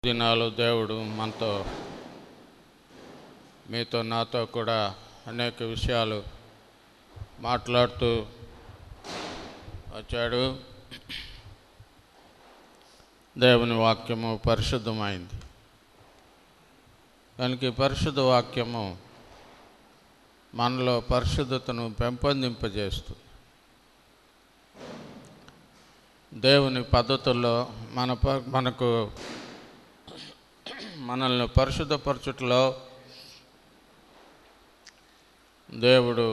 దినాలు దేవుడు మనతో మీతో నాతో కూడా అనేక విషయాలు మాట్లాడుతూ వచ్చాడు. దేవుని వాక్యము పరిశుద్ధమైంది కనుక ఈ పరిశుద్ధ వాక్యము మనలో పరిశుద్ధతను పెంపొందింపజేస్తుంది. దేవుని పద్ధతుల్లో మనకు మనల్ని పరిశుద్ధపరచుటలో దేవుడు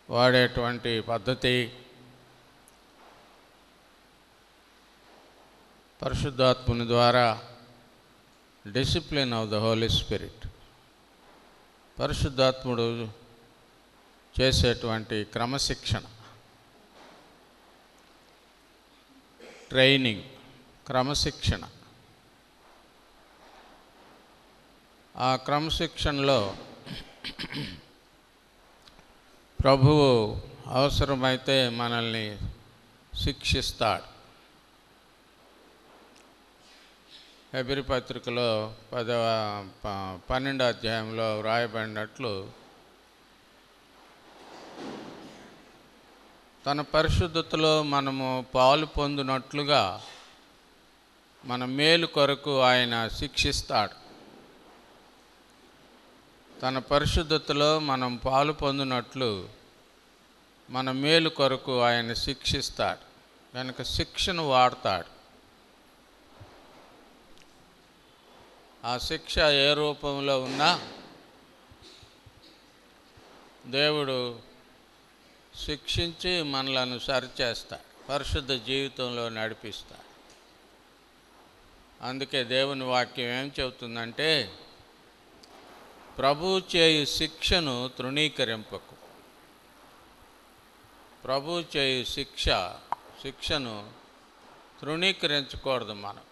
వాడేటువంటి పద్ధతి పరిశుద్ధాత్ముని ద్వారా discipline of the Holy Spirit, పరిశుద్ధాత్ముడు చేసేటువంటి క్రమశిక్షణ, ట్రైనింగ్, క్రమశిక్షణ. ఆ క్రమశిక్షణలో ప్రభువు అవసరమైతే మనల్ని శిక్షిస్తాడు. హెబ్రీ పత్రికలో 12వ అధ్యాయంలో వ్రాయబడినట్లు తన పరిశుద్ధతలో మనము పాలు పొందినట్లుగా మన మేలు కొరకు ఆయన శిక్షిస్తాడు. తన పరిశుద్ధతలో మనం పాలు పొందినట్లు మన మేలు కొరకు ఆయన శిక్షిస్తాడు కనుక శిక్షను వాడతాడు. ఆ శిక్ష ఏ రూపంలో ఉన్నా దేవుడు శిక్షించి మనలను సరిచేస్తాడు, పరిశుద్ధ జీవితంలో నడిపిస్తాడు. అందుకే దేవుని వాక్యం ఏం చెబుతుందంటే, ప్రభు చేయు శిక్షను తృణీకరింపకు. ప్రభు చేయు శిక్షను తృణీకరించకూడదు. మనం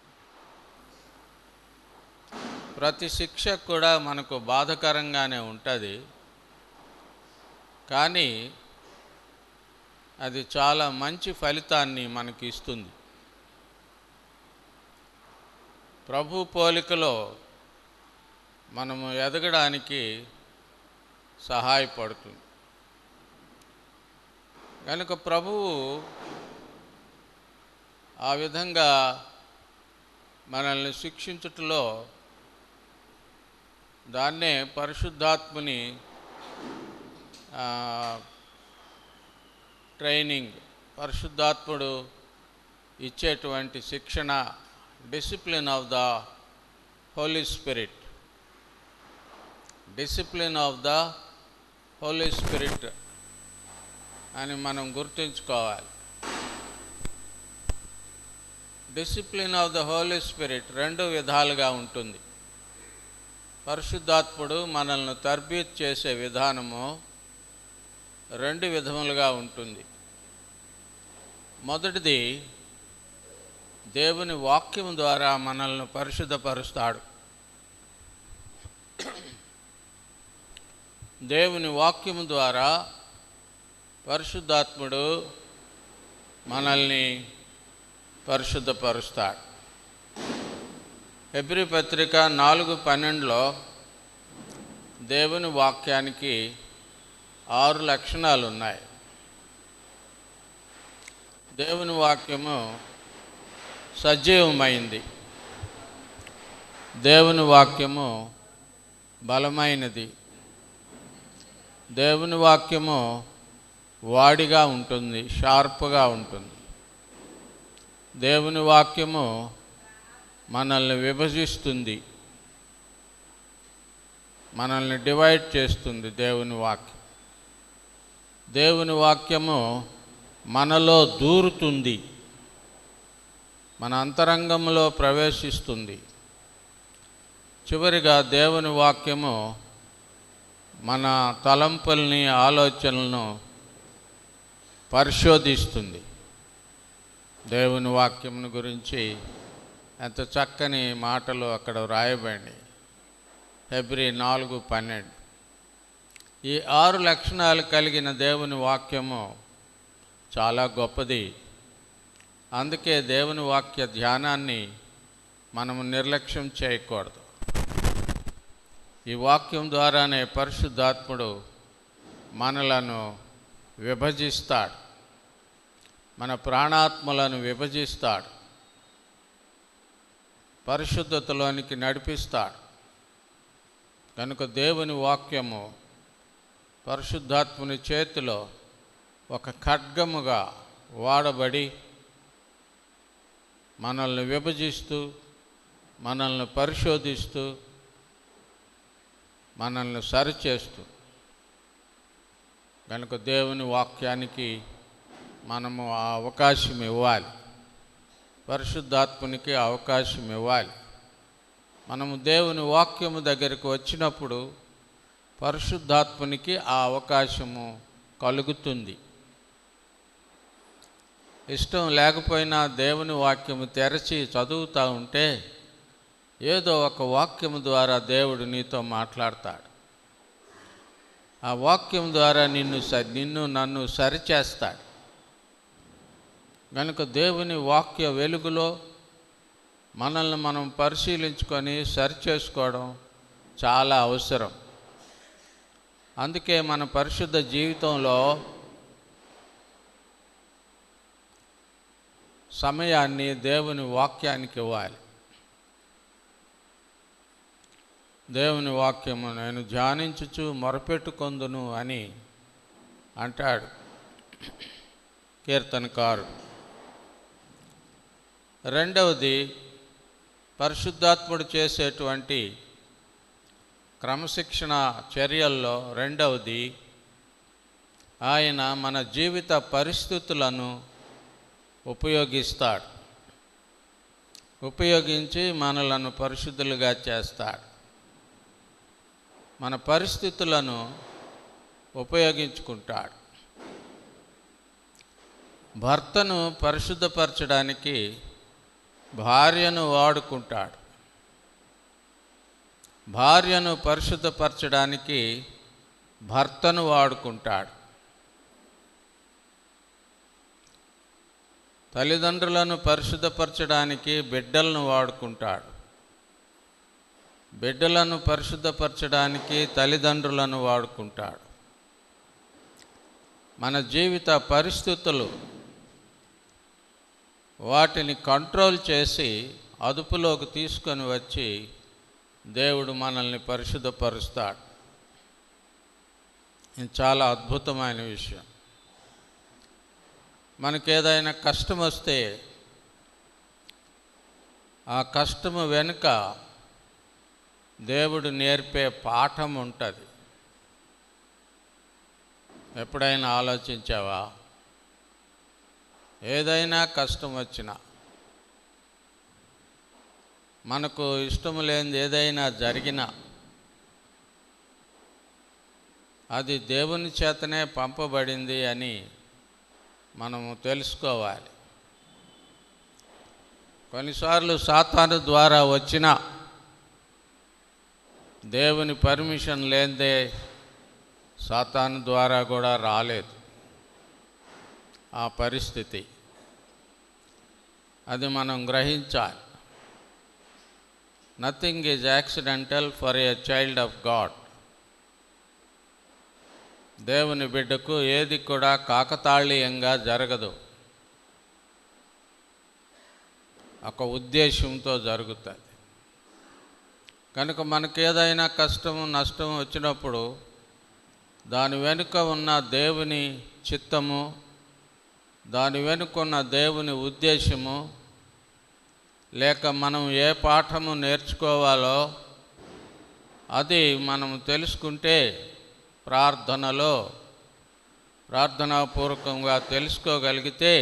ప్రతి శిక్ష కూడా మనకు బాధకరంగానే ఉంటుంది, కానీ అది చాలా మంచి ఫలితాన్ని మనకి ఇస్తుంది. ప్రభు పోలికలో మనము ఎదగడానికి సహాయపడుతుంది. కనుక ప్రభువు ఆ విధంగా మనల్ని శిక్షించుటలో దాన్నే పరిశుద్ధాత్ముని ట్రైనింగ్, పరిశుద్ధాత్ముడు ఇచ్చేటువంటి శిక్షణ, discipline of the Holy Spirit, discipline of the Holy Spirit అని మనం గుర్తుంచుకోవాలి. Discipline of the Holy Spirit రెండు విధాలుగా ఉంటుంది. పరిశుద్ధాత్ముడు మనల్ని తర్బీత్ చేసే విధానము రెండు విధములుగా ఉంటుంది. మొదటిది, దేవుని వాక్యం ద్వారా మనల్ని పరిశుద్ధపరుస్తాడు. దేవుని వాక్యము ద్వారా పరిశుద్ధాత్ముడు మనల్ని పరిశుద్ధపరుస్తాడు. హెబ్రీ పత్రిక 4:12లో దేవుని వాక్యానికి 6 లక్షణాలు ఉన్నాయి. దేవుని వాక్యము సజీవమైంది, దేవుని వాక్యము బలమైనది, దేవుని వాక్యము వాడిగా ఉంటుంది, షార్ప్గా ఉంటుంది. దేవుని వాక్యము మనల్ని విభజిస్తుంది, మనల్ని డివైడ్ చేస్తుంది. దేవుని వాక్యము మనలో దూరుతుంది, మన అంతరంగంలో ప్రవేశిస్తుంది. చివరిగా దేవుని వాక్యము మన తలంపుల్ని, ఆలోచనలను పరిశోధిస్తుంది. దేవుని వాక్యమును గురించి ఎంత చక్కని మాటలు అక్కడ వ్రాయబడి, హెబ్రీ 4:12. ఈ 6 లక్షణాలు కలిగిన దేవుని వాక్యము చాలా గొప్పది. అందుకే దేవుని వాక్య ధ్యానాన్ని మనము నిర్లక్ష్యం చేయకూడదు. ఈ వాక్యం ద్వారానే పరిశుద్ధాత్ముడు మనలను విభజిస్తాడు, మన ప్రాణాత్మలను విభజిస్తాడు, పరిశుద్ధతలోనికి నడిపిస్తాడు. కనుక దేవుని వాక్యము పరిశుద్ధాత్ముని చేతిలో ఒక ఖడ్గముగా వాడబడి మనల్ని విభజిస్తూ, మనల్ని పరిశోధిస్తూ, మనల్ని సరిచేస్తూ. కనుక దేవుని వాక్యానికి మనము ఆ అవకాశం ఇవ్వాలి, పరిశుద్ధాత్మునికి అవకాశం ఇవ్వాలి. మనము దేవుని వాక్యము దగ్గరికి వచ్చినప్పుడు పరిశుద్ధాత్మునికి ఆ అవకాశము కలుగుతుంది. ఇష్టం లేకపోయినా దేవుని వాక్యము తెరచి చదువుతూ ఉంటే ఏదో ఒక వాక్యము ద్వారా దేవుడు నీతో మాట్లాడతాడు. ఆ వాక్యం ద్వారా నిన్ను నన్ను సరిచేస్తాడు. కనుక దేవుని వాక్య వెలుగులో మనల్ని మనం పరిశీలించుకొని సరిచేసుకోవడం చాలా అవసరం. అందుకే మన పరిశుద్ధ జీవితంలో సమయాన్ని దేవుని వాక్యానికి ఇవ్వాలి. దేవుని వాక్యము నేను ధ్యానించుచు మొరపెట్టుకొందును అని అంటాడు కీర్తనకారుడు. రెండవది, పరిశుద్ధాత్ముడు చేసేటువంటి క్రమశిక్షణ చర్యల్లో రెండవది, ఆయన మన జీవిత పరిస్థితులను ఉపయోగించి మనలను పరిశుద్ధులుగా చేస్తాడు. మన పరిస్థితులను ఉపయోగించుకుంటాడు. భర్తను పరిశుద్ధపరచడానికి భార్యను వాడుకుంటాడు, భార్యను పరిశుద్ధపరచడానికి భర్తను వాడుకుంటాడు. తల్లిదండ్రులను పరిశుద్ధపరచడానికి బిడ్డలను వాడుకుంటాడు, బిడ్డలను పరిశుద్ధపరచడానికి తల్లిదండ్రులను వాడుకుంటాడు. మన జీవిత పరిస్థితులు వాటిని కంట్రోల్ చేసి అదుపులోకి తీసుకొని వచ్చి దేవుడు మనల్ని పరిశుద్ధపరుస్తాడు. ఇది చాలా అద్భుతమైన విషయం. మనకేదైనా కష్టం వస్తే ఆ కష్టము వెనుక దేవుడు నేర్పే పాఠం ఉంటుంది. ఎప్పుడైనా ఆలోచించావా? ఏదైనా కష్టం వచ్చినా, మనకు ఇష్టం లేనిది ఏదైనా జరిగినా అది దేవుని చేతనే పంపబడింది అని మనము తెలుసుకోవాలి. కొన్నిసార్లు సాతాను ద్వారా వచ్చిన దేవుని పర్మిషన్ లేనిదే సాతాను ద్వారా కూడా రాలేదు ఆ పరిస్థితి. అది మనం గ్రహించాలి. Nothing is accidental for a child of God. దేవుని బిడ్డకు ఏది కూడా కాకతాళీయంగా జరగదు, ఒక ఉద్దేశంతో జరుగుతుంది. కనుక మనకేదైనా కష్టము నష్టము వచ్చినప్పుడు దాని వెనుక ఉన్న దేవుని చిత్తము, దాని వెనుకున్న దేవుని ఉద్దేశము, లేక మనం ఏ పాఠము నేర్చుకోవాలో అది మనం తెలుసుకుంటే ప్రార్థనాపూర్వకంగా తెలుసుకోగలిగితే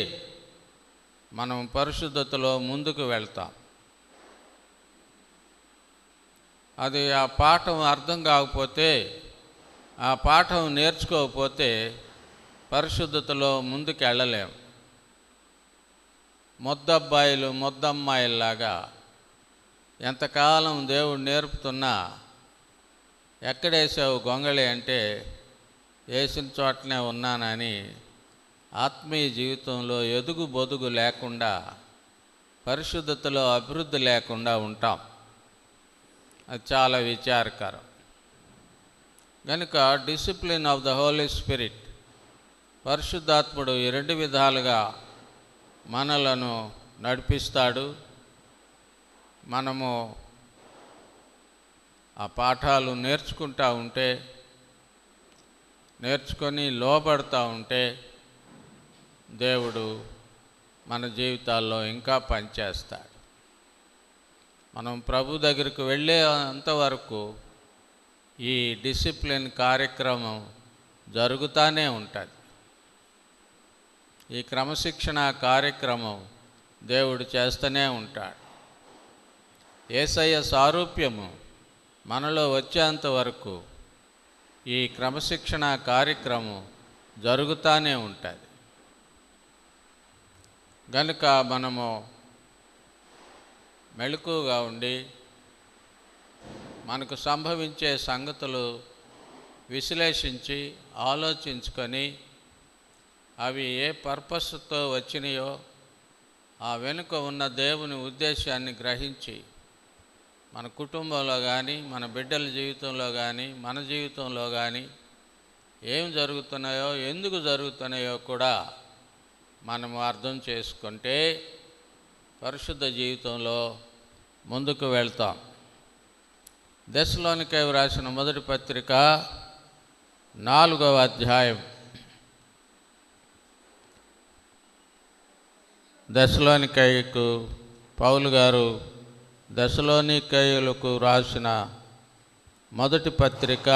మనం పరిశుద్ధతలో ముందుకు వెళ్తాం. అది ఆ పాఠం అర్థం కాకపోతే, ఆ పాఠం నేర్చుకోకపోతే పరిశుద్ధతలో ముందుకు వెళ్ళలేం. మొద్దబ్బాయిలు మొద్దమ్మాయిల్లాగా ఎంతకాలం దేవుడు నేర్పుతున్నా ఎక్కడేసావు గొంగళి అంటే వేసిన చోటనే ఉన్నానని ఆత్మీయ జీవితంలో ఎదుగు బొదుగు లేకుండా పరిశుద్ధతలో అభివృద్ధి లేకుండా ఉంటాం. అది చాలా విచారకరం. కనుక discipline of the Holy Spirit, పరిశుద్ధాత్ముడు ఈ రెండు విధాలుగా మనలను నడిపిస్తాడు. మనము ఆ పాఠాలు నేర్చుకుంటూ ఉంటే, నేర్చుకొని లోబడుతూ ఉంటే దేవుడు మన జీవితాల్లో ఇంకా పనిచేస్తాడు. మనం ప్రభు దగ్గరికి వెళ్ళే అంతవరకు ఈ డిసిప్లిన్ కార్యక్రమం జరుగుతూనే ఉంటుంది. ఈ క్రమశిక్షణ కార్యక్రమం దేవుడు చేస్తూనే ఉంటాడు. యేసయ్య సారూప్యము మనలో వచ్చేంత వరకు ఈ క్రమశిక్షణ కార్యక్రమం జరుగుతూనే ఉంటుంది. కనుక మనము మెలకువగా ఉండి మనకు సంభవించే సంగతులు విశ్లేషించి ఆలోచించుకొని అవి ఏ పర్పస్తో వచ్చినాయో ఆ వెనుక ఉన్న దేవుని ఉద్దేశాన్ని గ్రహించి మన కుటుంబంలో కానీ, మన బిడ్డల జీవితంలో కానీ, మన జీవితంలో కానీ ఏం జరుగుతున్నాయో, ఎందుకు జరుగుతున్నాయో కూడా మనము అర్థం చేసుకుంటే పరిశుద్ధ జీవితంలో ముందుకు వెళ్తాం. దెస్సలోనికై వ్రాసిన మొదటి పత్రిక 4వ అధ్యాయం. దెస్సలోనికైకు పౌలు గారు దెస్సలోనికైయులకు రాసిన మొదటి పత్రిక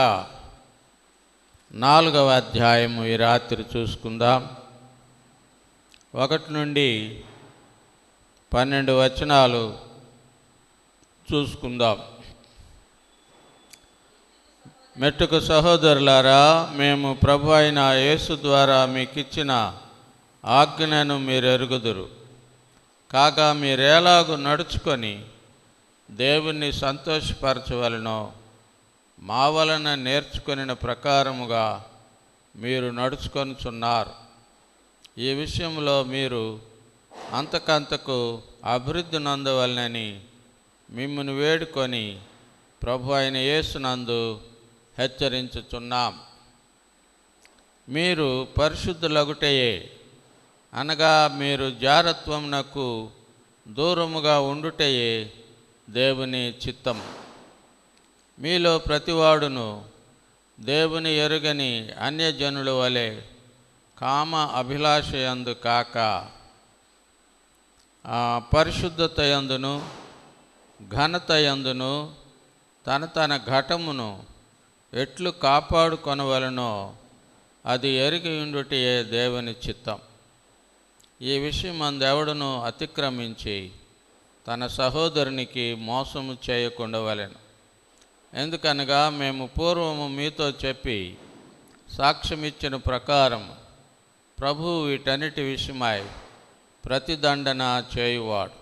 4వ అధ్యాయము ఈ రాత్రి చూసుకుందాం. 1 నుండి 12 వచనాలు చూసుకుందాం. మెట్టుకు సహోదరులారా, మేము ప్రభు అయిన యేసు ద్వారా మీకిచ్చిన ఆజ్ఞను మీరు ఎరుగుదురు. కాగా మీరేలాగు నడుచుకొని దేవుణ్ణి సంతోషపరచవలనో మా వలన నేర్చుకొనిన ప్రకారముగా మీరు నడుచుకొనుచున్నారు. ఈ విషయంలో మీరు అంతకంతకు అభివృద్ధి నందవలనని మిమ్మల్ని వేడుకొని ప్రభు అయిన యేసునందు హెచ్చరించుచున్నాం. మీరు పరిశుద్ధులగుటయే, అనగా మీరు జారత్వమునకు దూరముగా ఉండుటయే దేవుని చిత్తం. మీలో ప్రతివాడును దేవుని ఎరుగని అన్యజనుల వలె కామ అభిలాషయందు కాక పరిశుద్ధతయందును ఘనతయందును తన ఘటమును ఎట్లు కాపాడుకొనవలనో అది ఎరిగి ఉండుటయే దేవుని చిత్తం. ఈ విషయం అందెవడును అతిక్రమించి తన సహోదరునికి మోసము చేయకుండవలెను. ఎందుకనగా మేము పూర్వము మీతో చెప్పి సాక్ష్యమిచ్చిన ప్రకారం ప్రభువు వీటన్నిటి విషయమై ప్రతిదండన చేయువాడు.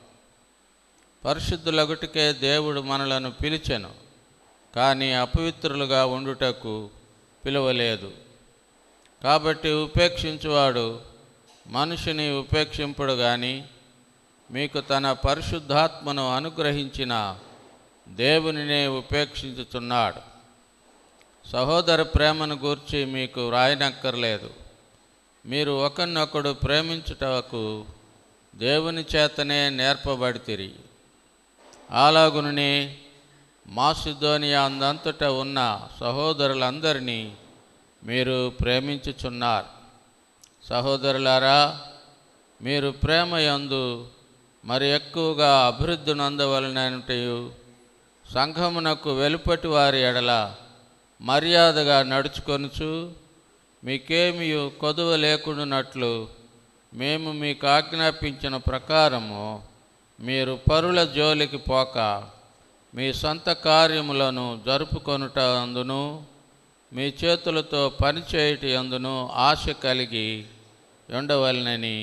పరిశుద్ధులగుటికే దేవుడు మనలను పిలిచెను, కానీ అపవిత్రులుగా ఉండుటకు పిలువలేదు. కాబట్టి ఉపేక్షించువాడు మనుషుని ఉపేక్షింపుడు గాని మీకు తన పరిశుద్ధాత్మను అనుగ్రహించిన దేవునినే ఉపేక్షించుచున్నాడు. సహోదర ప్రేమను గూర్చి మీకు వ్రాయనక్కర్లేదు. మీరు ఒకరినొకడు ప్రేమించుటకు దేవుని చేతనే నేర్పబడితిరి. అలాగుననే మాసిదోనియా అందంతటా ఉన్న సహోదరులందరినీ మీరు ప్రేమించుచున్నారు. సహోదరులారా, మీరు ప్రేమ యందు మరి ఎక్కువగా అభివృద్ధి నందవలనటయు సంఘమునకు వెలుపటి వారి ఎడల మర్యాదగా నడుచుకొనుచు మీకేమీ కొదువ లేకుండానట్లు మేము మీకు ఆజ్ఞాపించిన ప్రకారము మీరు పరుల జోలికి పోక మీ సొంత కార్యములను జరుపుకొనుట అందును మీ చేతులతో పనిచేయుట అందును ఆశ కలిగి ఉండవలనని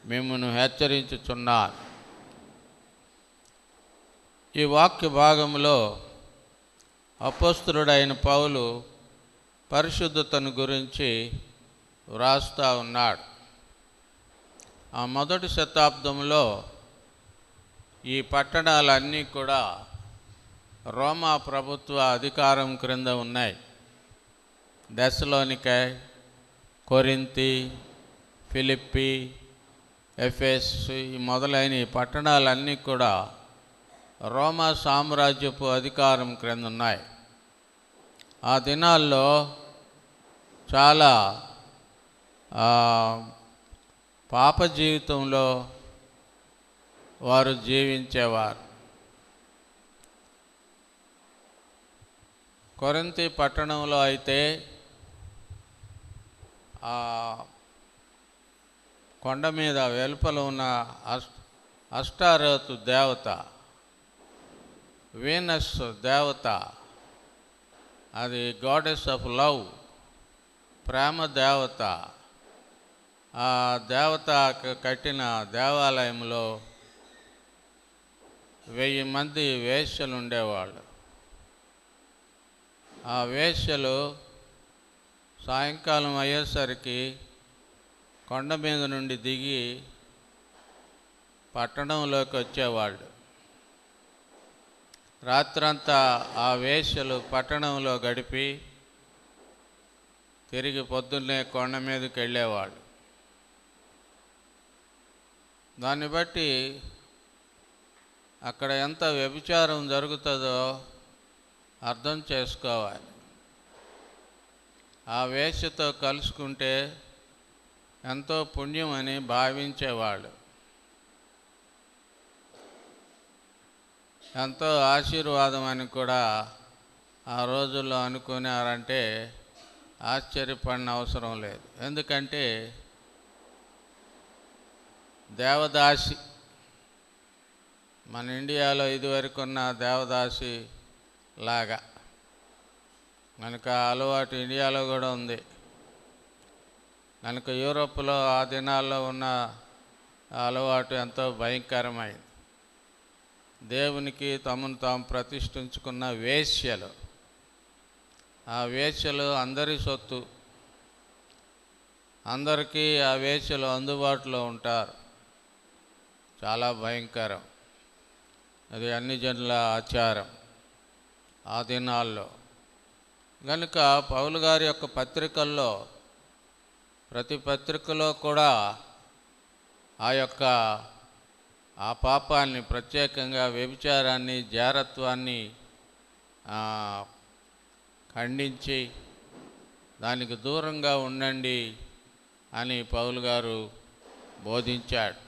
మిమ్మల్ని హెచ్చరించుచున్నారు. ఈ వాక్య భాగంలో అపోస్తలుడైన పౌలు పరిశుద్ధతను గురించి వ్రాస్తూ ఉన్నాడు. ఆ మొదటి శతాబ్దంలో ఈ పట్టణాలన్నీ కూడా రోమా ప్రభుత్వ అధికారం క్రింద ఉన్నాయి. థెస్సలోనికై, కొరింథీ, ఫిలిప్పీ, ఎఫెసు ఈ మొదలైన ఈ పట్టణాలన్నీ కూడా రోమా సామ్రాజ్యపు అధికారం క్రింద ఉన్నాయి. ఆ దినాల్లో చాలా పాప జీవితంలో వారు జీవించేవారు. కొరింథీ పట్టణంలో అయితే ఆ కొండ మీద వెలుపల ఉన్న అష్టారోతు దేవత, వీనస్ దేవత, అది గాడెస్ ఆఫ్ లవ్, ప్రేమ దేవత. ఆ దేవత కట్టిన దేవాలయంలో 1000 మంది వేశ్యలు ఉండేవాళ్ళు. ఆ వేశ్యలు సాయంకాలం అయ్యేసరికి కొండ మీద నుండి దిగి పట్టణంలోకి వచ్చేవాళ్ళు. రాత్రంతా ఆ వేశ్యలు పట్టణంలో గడిపి తిరిగి పొద్దున్నే కొండ మీదకి వెళ్ళేవాళ్ళు. దాన్ని బట్టి అక్కడ ఎంత వ్యభిచారం జరుగుతుందో అర్థం చేసుకోవాలి. ఆ వేశ్యతో కలుసుకుంటే ఎంతో పుణ్యం అని భావించేవాళ్ళు, ఎంతో ఆశీర్వాదం అని కూడా ఆ రోజుల్లో అనుకున్నారంటే ఆశ్చర్యపడిన అవసరం లేదు. ఎందుకంటే దేవదాసి, మన ఇండియాలో ఇదివరకున్న దేవదాసి లాగా మనకు అలవాటు ఇండియాలో కూడా ఉంది. కనుక యూరోప్లో ఆ దినాల్లో ఉన్న అలవాటు ఎంతో భయంకరమైంది. దేవునికి తమను తాము ప్రతిష్ఠించుకున్న వేశ్యలు, ఆ వేశ్యలు అందరి సొత్తు, అందరికీ ఆ వేశ్యలు అందుబాటులో ఉంటారు. చాలా భయంకరం. అది అన్ని జనుల ఆచారం ఆ దినాల్లో. కనుక పౌలు గారి యొక్క పత్రికల్లో, ప్రతి పత్రికలో కూడా ఆ పాపాన్ని, ప్రత్యేకంగా వ్యభిచారాన్ని, జారత్వాన్ని ఖండించి దానికి దూరంగా ఉండండి అని పౌలు గారు బోధించాడు.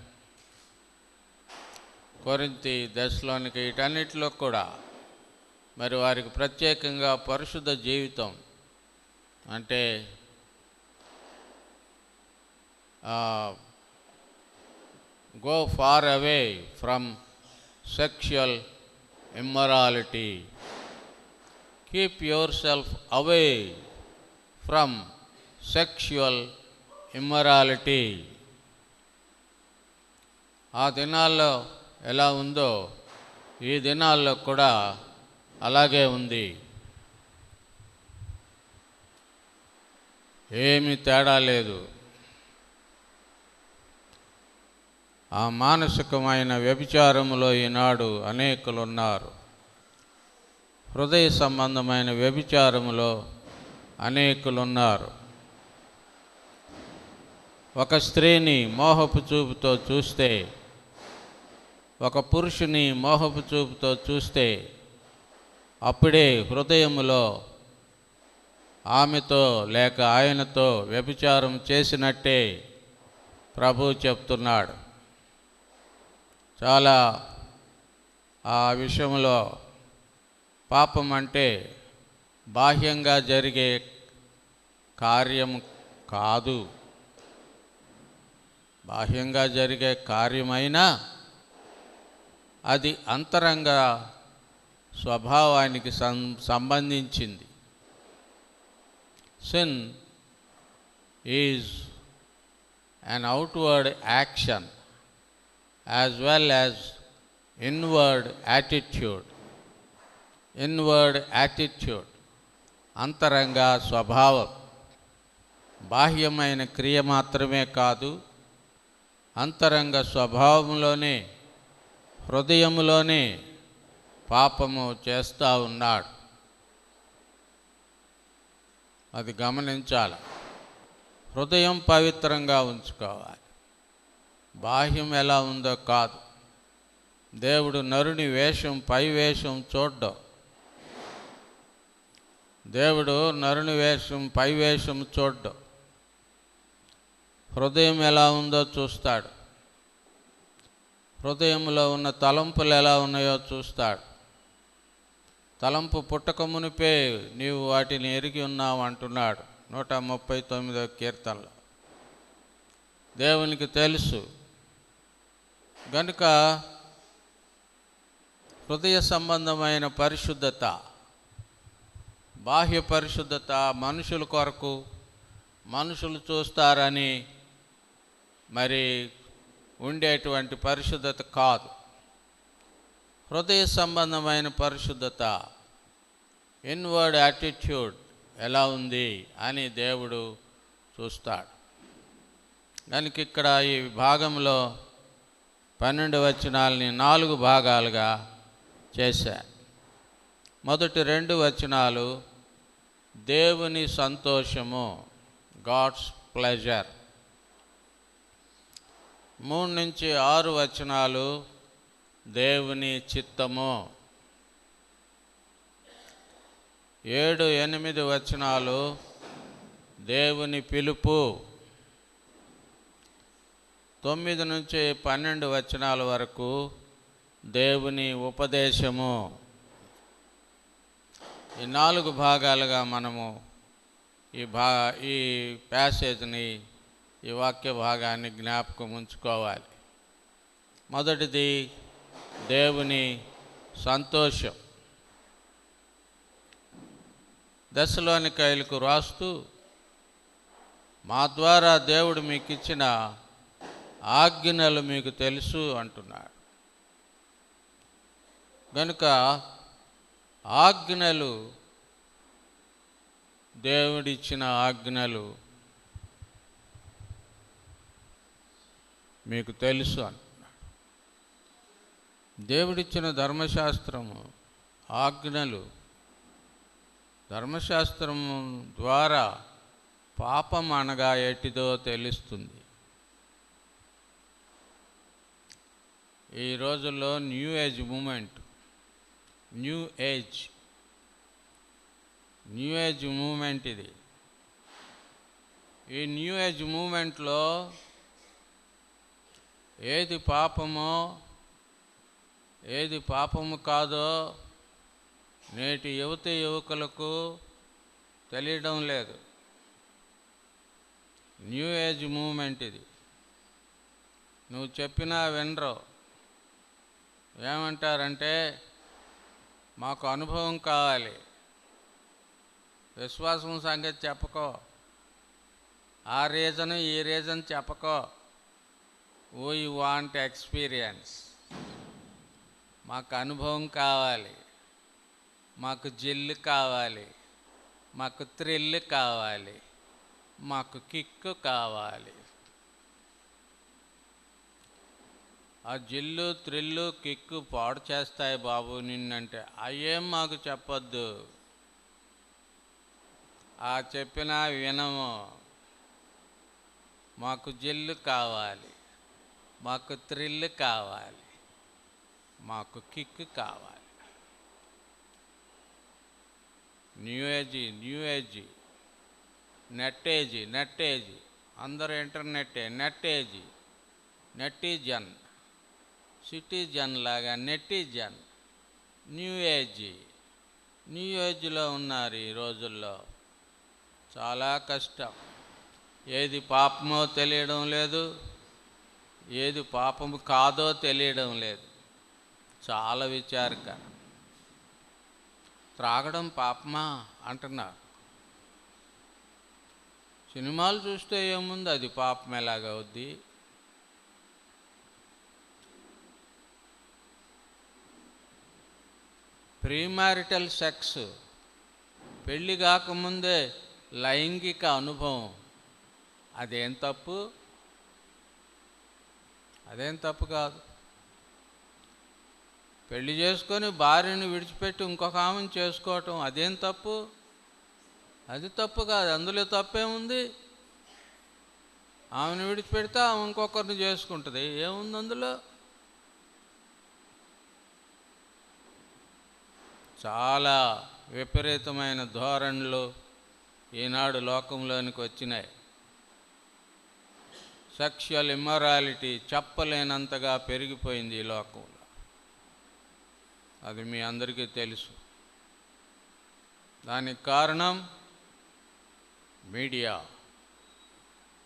కొరింథీ, థెస్సలోనిక వీటన్నిటిలో కూడా మరి వారికి ప్రత్యేకంగా పరిశుద్ధ జీవితం అంటే go far away from sexual immorality. Keep yourself away from sexual immorality. ఆ దినాల్లో ఎలా ఉందో ఈ దినాల్లో కూడా అలాగే ఉంది. ఏమీ తేడా లేదు. ఆ మానసికమైన వ్యభిచారములో ఈనాడు అనేకులున్నారు. హృదయ సంబంధమైన వ్యభిచారములో అనేకులున్నారు. ఒక స్త్రీని మోహపు చూపుతో చూస్తే, ఒక పురుషుని మోహపు చూపుతో చూస్తే అప్పుడే హృదయములో ఆమెతో లేక ఆయనతో వ్యభిచారం చేసినట్టే ప్రభువు చెప్తున్నాడు. చాలా ఆ విషయంలో పాపం అంటే బాహ్యంగా జరిగే కార్యం కాదు. బాహ్యంగా జరిగే కార్యమైనా అది అంతరంగ స్వభావానికి సంబంధించింది. Sin is an outward action as well as inward attitude. Inward attitude అంతరంగ స్వభావం. బాహ్యమైన క్రియ మాత్రమే కాదు, అంతరంగ స్వభావంలోనే హృదయములోనే పాపము చేస్తూ ఉన్నాడు. అది గమనించాలి. హృదయం పవిత్రంగా ఉంచుకోవాలి. బాహ్యం ఎలా ఉందో కాదు. దేవుడు నరుని వేషం పై వేషం చూడ్డం. దేవుడు నరుని వేషం పై వేషం చూడ్డం. హృదయం ఎలా ఉందో చూస్తాడు. హృదయంలో ఉన్న తలంపులు ఎలా ఉన్నాయో చూస్తాడు. తలంపు పుట్టక మునిపే నీవు వాటిని ఎరిగి ఉన్నావు అంటున్నాడు 139వ కీర్తనలో. దేవునికి తెలుసు గనుక హృదయ సంబంధమైన పరిశుద్ధత, బాహ్య పరిశుద్ధత మనుషుల కొరకు, మనుషులు చూస్తారని మరి ఉండేటువంటి పరిశుద్ధత కాదు. హృదయ సంబంధమైన పరిశుద్ధత, ఇన్వర్డ్ యాటిట్యూడ్ ఎలా ఉంది అని దేవుడు చూస్తాడు. కనుక ఇక్కడ ఈ భాగంలో 12 వచనాలని 4 భాగాలుగా చేశారు. మొదటి 2 వచనాలు దేవుని సంతోషము, గాడ్స్ ప్లెజర్. 3 నుంచి 6 వచనాలు దేవుని చిత్తము. 7, 8 వచనాలు దేవుని పిలుపు. 9 నుంచి 12 వచనాల వరకు దేవుని ఉపదేశము. ఈ 4 భాగాలుగా మనము ఈ ప్యాసేజ్ని, ఈ వాక్య భాగాన్ని జ్ఞాపకం ఉంచుకోవాలి. మొదటిది దేవుని సంతోషం. దెస్సలోనికయులకు రాస్తూ మా ద్వారా దేవుడు మీకు ఇచ్చిన ఆజ్ఞలు మీకు తెలుసు అంటున్నాడు. కనుక ఆజ్ఞలు, దేవుడిచ్చిన ఆజ్ఞలు మీకు తెలుసు అంటున్నాడు. దేవుడిచ్చిన ధర్మశాస్త్రము, ఆజ్ఞలు, ధర్మశాస్త్రము ద్వారా పాపం అనగా ఎట్టిదో తెలుస్తుంది. ఈ రోజుల్లో new age movement, new age movement ఇది. ఈ న్యూ ఏజ్ మూమెంట్లో ఏది పాపమో ఏది పాపము కాదో నేటి యువతి యువకులకు తెలియడం లేదు. న్యూ ఏజ్ మూమెంట్ ఇది. నువ్వు చెప్పినా వినరు. ఏమంటారంటే మాకు అనుభవం కావాలి, విశ్వాసం సంగతి చెప్పకో, ఆ రీజన్ ఈ రీజన్ చెప్పకో, వీ వాంట్ ఎక్స్పీరియన్స్. మాకు అనుభవం కావాలి, మాకు జిల్లు కావాలి, మాకు థ్రిల్ కావాలి, మాకు కిక్కు కావాలి. ఆ జిల్లు, థ్రిల్లు, కిక్కు పాడు చేస్తాయి బాబు నిన్నంటే అయ్యేం మాకు చెప్పొద్దు. ఆ చెప్పినా వినము. మాకు జిల్లు కావాలి, మాకు థ్రిల్ కావాలి, మాకు కిక్ కావాలి. న్యూ ఏజ్, నెట్ ఏజ్, అందరూ ఇంటర్నెట్టే. నెటిజన్, సిటిజన్ లాగా నెటిజన్. న్యూ ఏజ్లో ఉన్నారు ఈ రోజుల్లో. చాలా కష్టం. ఏది పాపమో తెలియడం లేదు, ఏది పాపము కాదో తెలియడం లేదు. చాలా విచారకరం. త్రాగడం పాపమా అంటున్నారు. సినిమాలు చూస్తే ఏముంది, అది పాపం ఎలాగవుద్ది? ప్రీమారిటల్ సెక్స్, పెళ్ళి కాకముందే లైంగిక అనుభవం, అదేం తప్పు? అదేం తప్పు కాదు. పెళ్లి చేసుకొని భార్యను విడిచిపెట్టి ఇంకొక ఆమెను చేసుకోవటం అదేం తప్పు? అది తప్పు కాదు. అందులో తప్పేముంది? ఆమెను విడిచిపెడితే ఆమె ఇంకొకరిని చేసుకుంటుంది, ఏముంది అందులో? చాలా విపరీతమైన ధోరణులు ఈనాడు లోకంలోనికి వచ్చినాయి. సెక్షువల్ ఇమ్మొరాలిటీ చెప్పలేనంతగా పెరిగిపోయింది ఈ లోకంలో. అది మీ అందరికీ తెలుసు. దానికి కారణం media,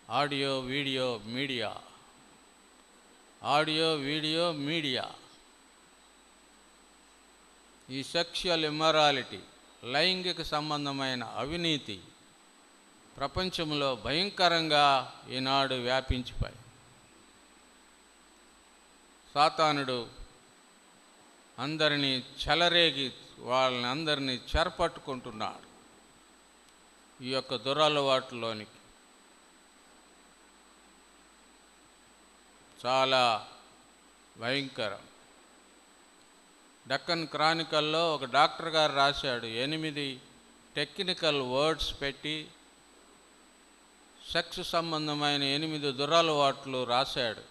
audio video media, audio video media. ఈ సెక్షువల్ ఇమ్మొరాలిటీ, లైంగిక సంబంధమైన అవినీతి ప్రపంచంలో భయంకరంగా ఈనాడు వ్యాపించిపోయి సాతానుడు అందరినీ చెలరేగి వాళ్ళని అందరినీ చెరపట్టుకుంటున్నాడు ఈ యొక్క దురలవాట్లోనికి. చాలా భయంకరం. డక్కన్ క్రానికల్లో ఒక డాక్టర్ గారు రాశాడు, 8 టెక్నికల్ వర్డ్స్ పెట్టి సెక్స్ సంబంధమైన 8 దురలవాట్లు రాశాడు.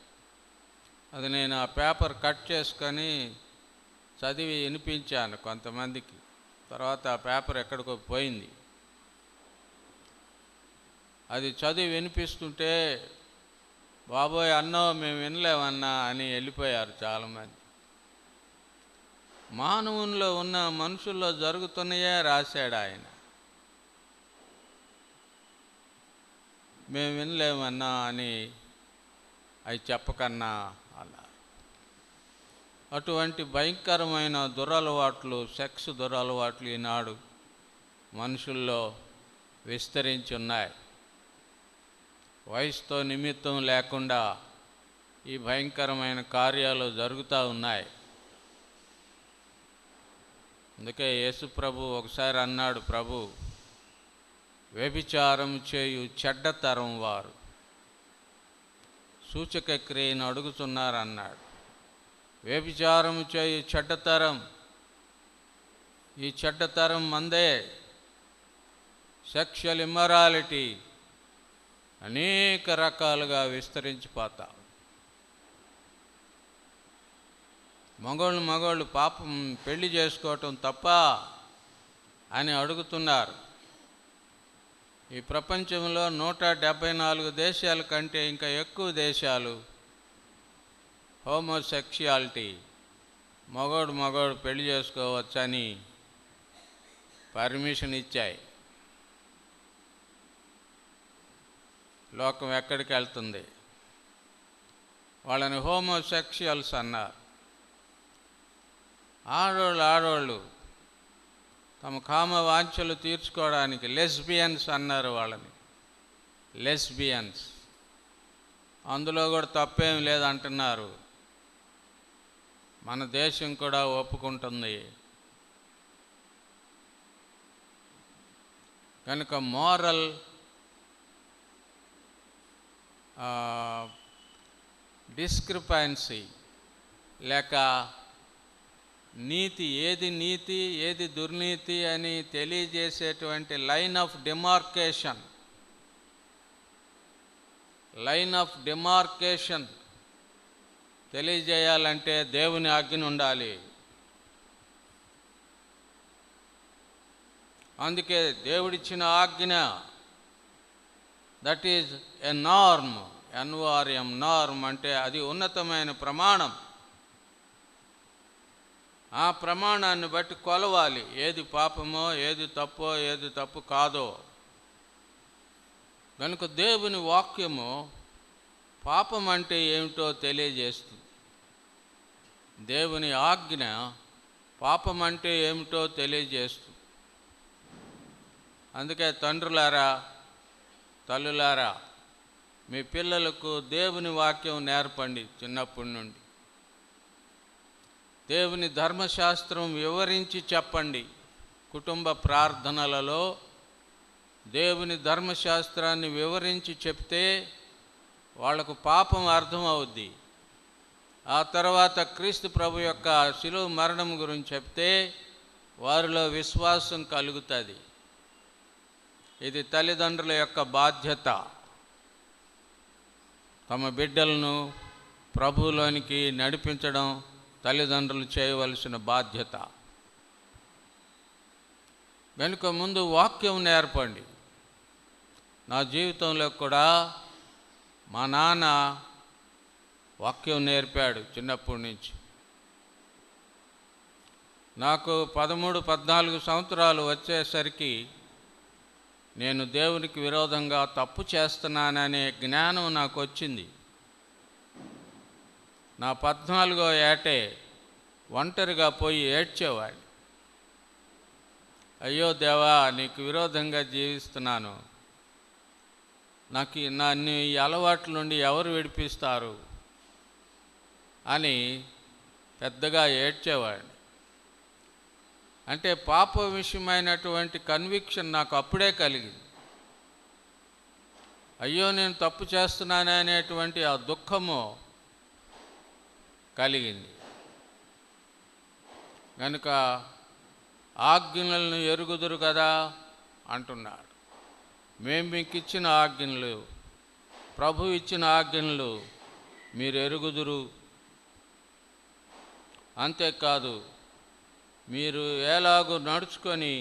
అది నేను ఆ పేపర్ కట్ చేసుకొని చదివి వినిపించాను కొంతమందికి. తర్వాత ఆ పేపర్ ఎక్కడికో పోయింది. అది చదివి వినిపిస్తుంటే, బాబోయ్ అన్నో మేము వినలేమన్నా అని వెళ్ళిపోయారు చాలామంది. మానవుల్లో ఉన్న మనుషుల్లో జరుగుతున్నాయే రాశాడు ఆయన. మేము వినలేమన్నా అని అవి చెప్పకన్నా అన్నారు. అటువంటి భయంకరమైన దురలవాట్లు, సెక్స్ దురలవాట్లు ఈనాడు మనుషుల్లో విస్తరించి ఉన్నాయి. వయసుతో నిమిత్తం లేకుండా ఈ భయంకరమైన కార్యాలు జరుగుతూ ఉన్నాయి. అందుకే యేసు ప్రభు ఒకసారి అన్నాడు, ప్రభు వ్యభిచారం చేయు చెడ్డతరం వారు సూచక క్రియను అడుగుతున్నారన్నాడు. వ్యభిచారం చేయు చెడ్డతరం, ఈ చెడ్డతరం మందే. సెక్షువల్ ఇమ్మొరాలిటీ అనేక రకాలుగా విస్తరించిపోతా. మగోళ్ళు పాపం పెళ్లి చేసుకోవటం తప్ప అని అడుగుతున్నారు. ఈ ప్రపంచంలో 174 దేశాల కంటే ఇంకా ఎక్కువ దేశాలు హోమోసెక్షువాలిటీ, మగోడు పెళ్లి చేసుకోవచ్చని పర్మిషన్ ఇచ్చాయి. లోకం ఎక్కడికి వెళ్తుంది? వాళ్ళని హోమోసెక్షువల్స్ అన్నారు. ఆడోళ్ళు తమ కామ వాంఛలు తీర్చుకోవడానికి లెస్బియన్స్ అన్నారు వాళ్ళని. లెస్బియన్స్, అందులో కూడా తప్పేం లేదంటున్నారు. మన దేశం కూడా ఒప్పుకుంటుంది. కనుక మోరల్ డిస్క్రిపెన్సీ లేక నీతి ఏది దుర్నీతి అని తెలియజేసేటువంటి లైన్ ఆఫ్ డిమార్కేషన్ తెలియజేయాలంటే దేవుని ఆజ్ఞ ఉండాలి. అందుకే దేవుడిచ్చిన ఆజ్ఞ, that is a norm, NORM, norm అంటే అది ఉన్నతమైన ప్రమాణం. ఆ ప్రమాణాన్ని బట్టి కొలవాలి, ఏది పాపమో, ఏది తప్పో, ఏది తప్పు కాదో. కనుక దేవుని వాక్యము పాపం అంటే ఏమిటో తెలియజేస్తుంది. దేవుని ఆజ్ఞ పాపం అంటే ఏమిటో తెలియజేస్తుంది. అందుకే తండ్రులారా, తల్లులారా, మీ పిల్లలకు దేవుని వాక్యం నేర్పండి చిన్నప్పటి నుండి. దేవుని ధర్మశాస్త్రం వివరించి చెప్పండి. కుటుంబ ప్రార్థనలలో దేవుని ధర్మశాస్త్రాన్ని వివరించి చెప్తే వాళ్లకు పాపం అర్థమవుద్ది. ఆ తర్వాత క్రీస్తు ప్రభు యొక్క శిలువ మరణం గురించి చెప్తే వారిలో విశ్వాసం కలుగుతుంది. ఇది తల్లిదండ్రుల యొక్క బాధ్యత. తమ బిడ్డలను ప్రభువులోనికి నడిపించడం తల్లిదండ్రులు చేయవలసిన బాధ్యత. కనుక ముందు వాక్యం నేర్పండి. నా జీవితంలో కూడా మా నాన్న వాక్యం నేర్పాడు చిన్నప్పటి నుంచి. నాకు 13-14 సంవత్సరాలు వచ్చేసరికి నేను దేవునికి విరోధంగా తప్పు చేస్తున్నాననే జ్ఞానం నాకు వచ్చింది. నా 14వ ఏటే ఒంటరిగా పోయి ఏడ్చేవాడిని. అయ్యో దేవా, నీకు విరోధంగా జీవిస్తున్నాను, నాకు నన్ను ఈ అలవాట్ల నుండి ఎవరు విడిపిస్తారు అని పెద్దగా ఏడ్చేవాడిని. అంటే పాప విషయమైనటువంటి కన్విక్షన్ నాకు అప్పుడే కలిగింది. అయ్యో నేను తప్పు చేస్తున్నానే అనేటువంటి ఆ దుఃఖము కలిగింది. కనుక ఆజ్ఞలను ఎరుగుదురు కదా అంటున్నాడు. మేము మీకు ఇచ్చిన ఆజ్ఞలు, ప్రభు ఇచ్చిన ఆజ్ఞలు మీరు ఎరుగుదురు. అంతేకాదు, మీరు ఎలాగో నడుచుకొని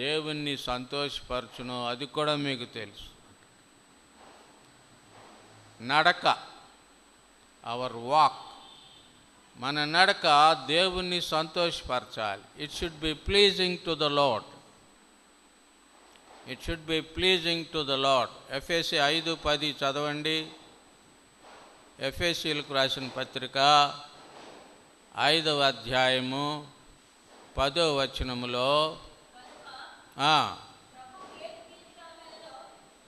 దేవుణ్ణి సంతోషపరచునో అది కూడా మీకు తెలుసు. నడక, అవర్ వాక్, మన నడక దేవుణ్ణి సంతోషపరచాలి. It should be pleasing to the Lord. It should be pleasing to the Lord. ఎఫెసీ 5:10 చదవండి. ఎఫెసీలకు రాసిన పత్రిక 5వ అధ్యాయము 10వ వచనములో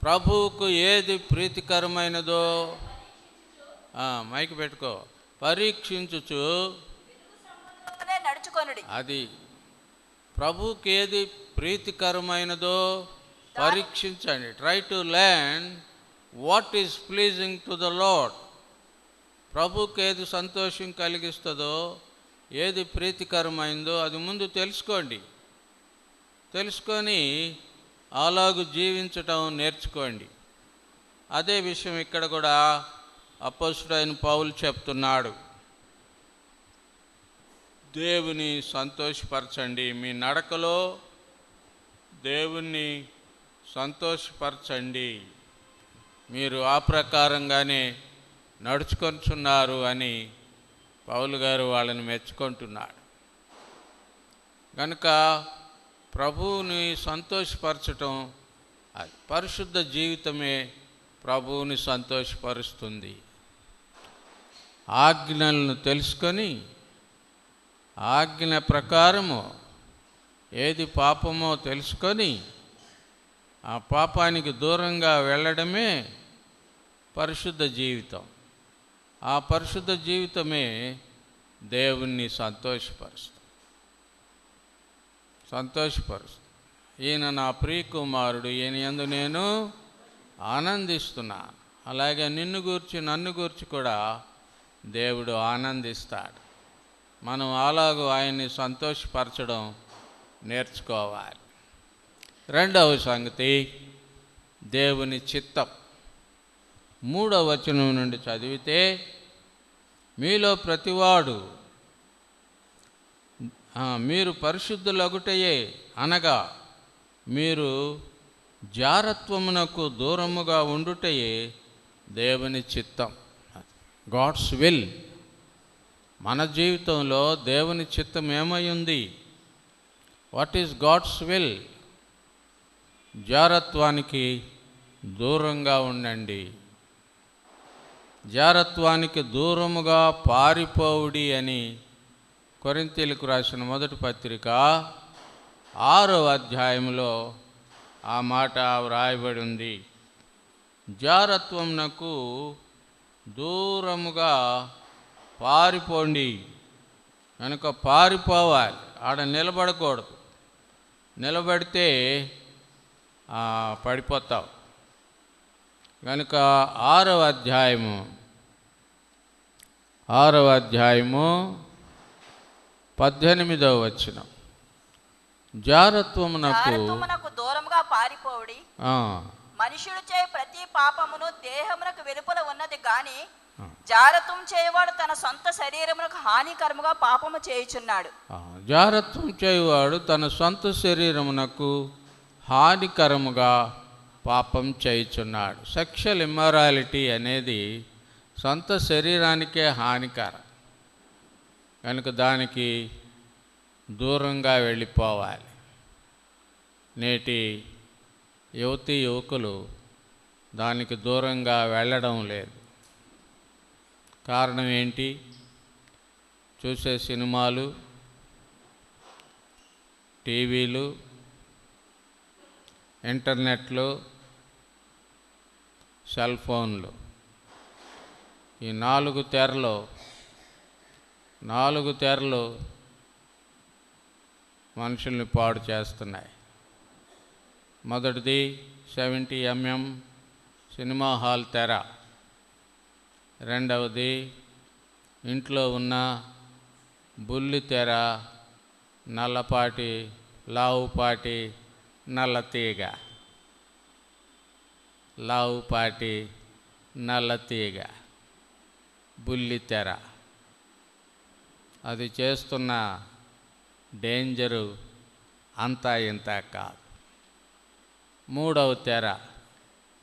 ప్రభువుకు ఏది ప్రీతికరమైనదో మైక్ పెట్టుకో, పరీక్షించుచు నడుచుకొనుడి. అది ప్రభువుకి ఏది ప్రీతికరమైనదో పరీక్షించండి. Try to learn what is pleasing to the lord. ప్రభువుకి ఏది సంతోషం కలిగిస్తుందో, ఏది ప్రీతికరమైందో అది ముందు తెలుసుకోండి. తెలుసుకొని అలాగూ జీవించటం నేర్చుకోండి. అదే విషయం ఇక్కడ కూడా అపోస్తలుడైన పౌలు చెప్తున్నాడు. దేవుని సంతోషపరచండి, మీ నడకలో దేవుణ్ణి సంతోషపరచండి, మీరు ఆ ప్రకారంగానే నడుచుకొంటున్నారు అని పౌలు గారు వాళ్ళని మెచ్చుకుంటున్నాడు. కనుక ప్రభువుని సంతోషపరచటం, పరిశుద్ధ జీవితమే ప్రభువుని సంతోషపరుస్తుంది. ఆజ్ఞలను తెలుసుకొని ఆజ్ఞ ప్రకారము ఏది పాపమో తెలుసుకొని ఆ పాపానికి దూరంగా వెళ్ళడమే పరిశుద్ధ జీవితం. ఆ పరిశుద్ధ జీవితమే దేవుణ్ణి సంతోషపరుస్తుంది. ఈయన నా ప్రియకుమారుడు, ఈయన యందు నేను ఆనందిస్తున్నాను. అలాగే నిన్ను గూర్చి నన్ను గూర్చి కూడా దేవుడు ఆనందిస్తాడు. మనం అలాగూ ఆయన్ని సంతోషపరచడం నేర్చుకోవాలి. రెండవ సంగతి దేవుని చిత్తం. 3వ వచనం నుండి చదివితే, మీలో ప్రతివాడు మీరు పరిశుద్ధులగుటయే, అనగా మీరు జారత్వమునకు దూరముగా ఉండుటయే దేవుని చిత్తం. God's will. మన జీవితంలో దేవుని చిత్తం ఏమై ఉంది? What is God's will? జారత్వానికి దూరంగా ఉండండి, జారత్వానికి దూరముగా పారిపోవుడి అని కొరింథీయులకు రాసిన మొదటి పత్రిక 6వ అధ్యాయంలో ఆ మాట వ్రాయబడి ఉంది. జారత్వమునకు దూరముగా పారిపోండి. కనుక పారిపోవాలి, ఆడ నిలబడకూడదు. నిలబడితే పడిపోతావు. కనుక 6వ అధ్యాయము 6వ అధ్యాయము 18వ వచనం. జారత్వమునకు దూరముగా పారిపోవుడి. మనుషుడు చేయ ప్రతి పాపమును దేహమునకు వెలుపల ఉన్నది గాని జారత్వం చేయవాడు తన సొంత శరీరమునకు హానికరముగా పాపము చేయుచున్నాడు. జారత్వం చేయువాడు తన సొంత శరీరమునకు హానికరముగా పాపం చేయుచున్నాడు. సెక్షువల్ ఇమ్మొరాలిటీ అనేది సొంత శరీరానికే హానికరం కనుక దానికి దూరంగా వెళ్ళిపోవాలి. నేటి యువతీ యువకులు దానికి దూరంగా వెళ్ళడం లేదు. కారణం ఏంటి? చూసే సినిమాలు, టీవీలు, ఇంటర్నెట్లు, సెల్ ఫోన్లు. ఈ నాలుగు తెరలు మనుషుల్ని పాడు చేస్తున్నాయి. మొదటిది 70 mm సినిమా హాల్ తెర. రెండవది ఇంట్లో ఉన్న బుల్లి తెర, నల్లపాటి, లావుపాటి, నల్లతీగ. లావుపాటి, నల్లతీగ, బుల్లి తెర. అది చేస్తున్న డేంజరు అంతా ఇంత కాదు. మూడవ తెర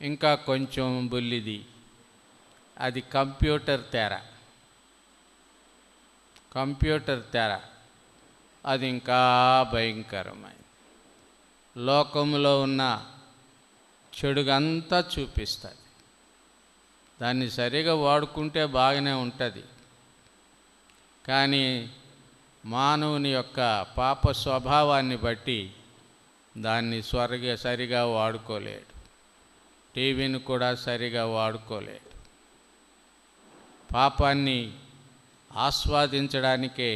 ఇంకా కొంచెం బుల్లిది. అది కంప్యూటర్ తెర. అది ఇంకా భయంకరమైనది. లోకంలో ఉన్న చెడుగంతా చూపిస్తుంది. దాన్ని సరిగా వాడుకుంటే బాగానే ఉంటుంది. కానీ మానవుని యొక్క పాప స్వభావాన్ని బట్టి దాన్ని సరిగా వాడుకోలేడు. టీవీని కూడా సరిగా వాడుకోలేడు. పాపాన్ని ఆస్వాదించడానికే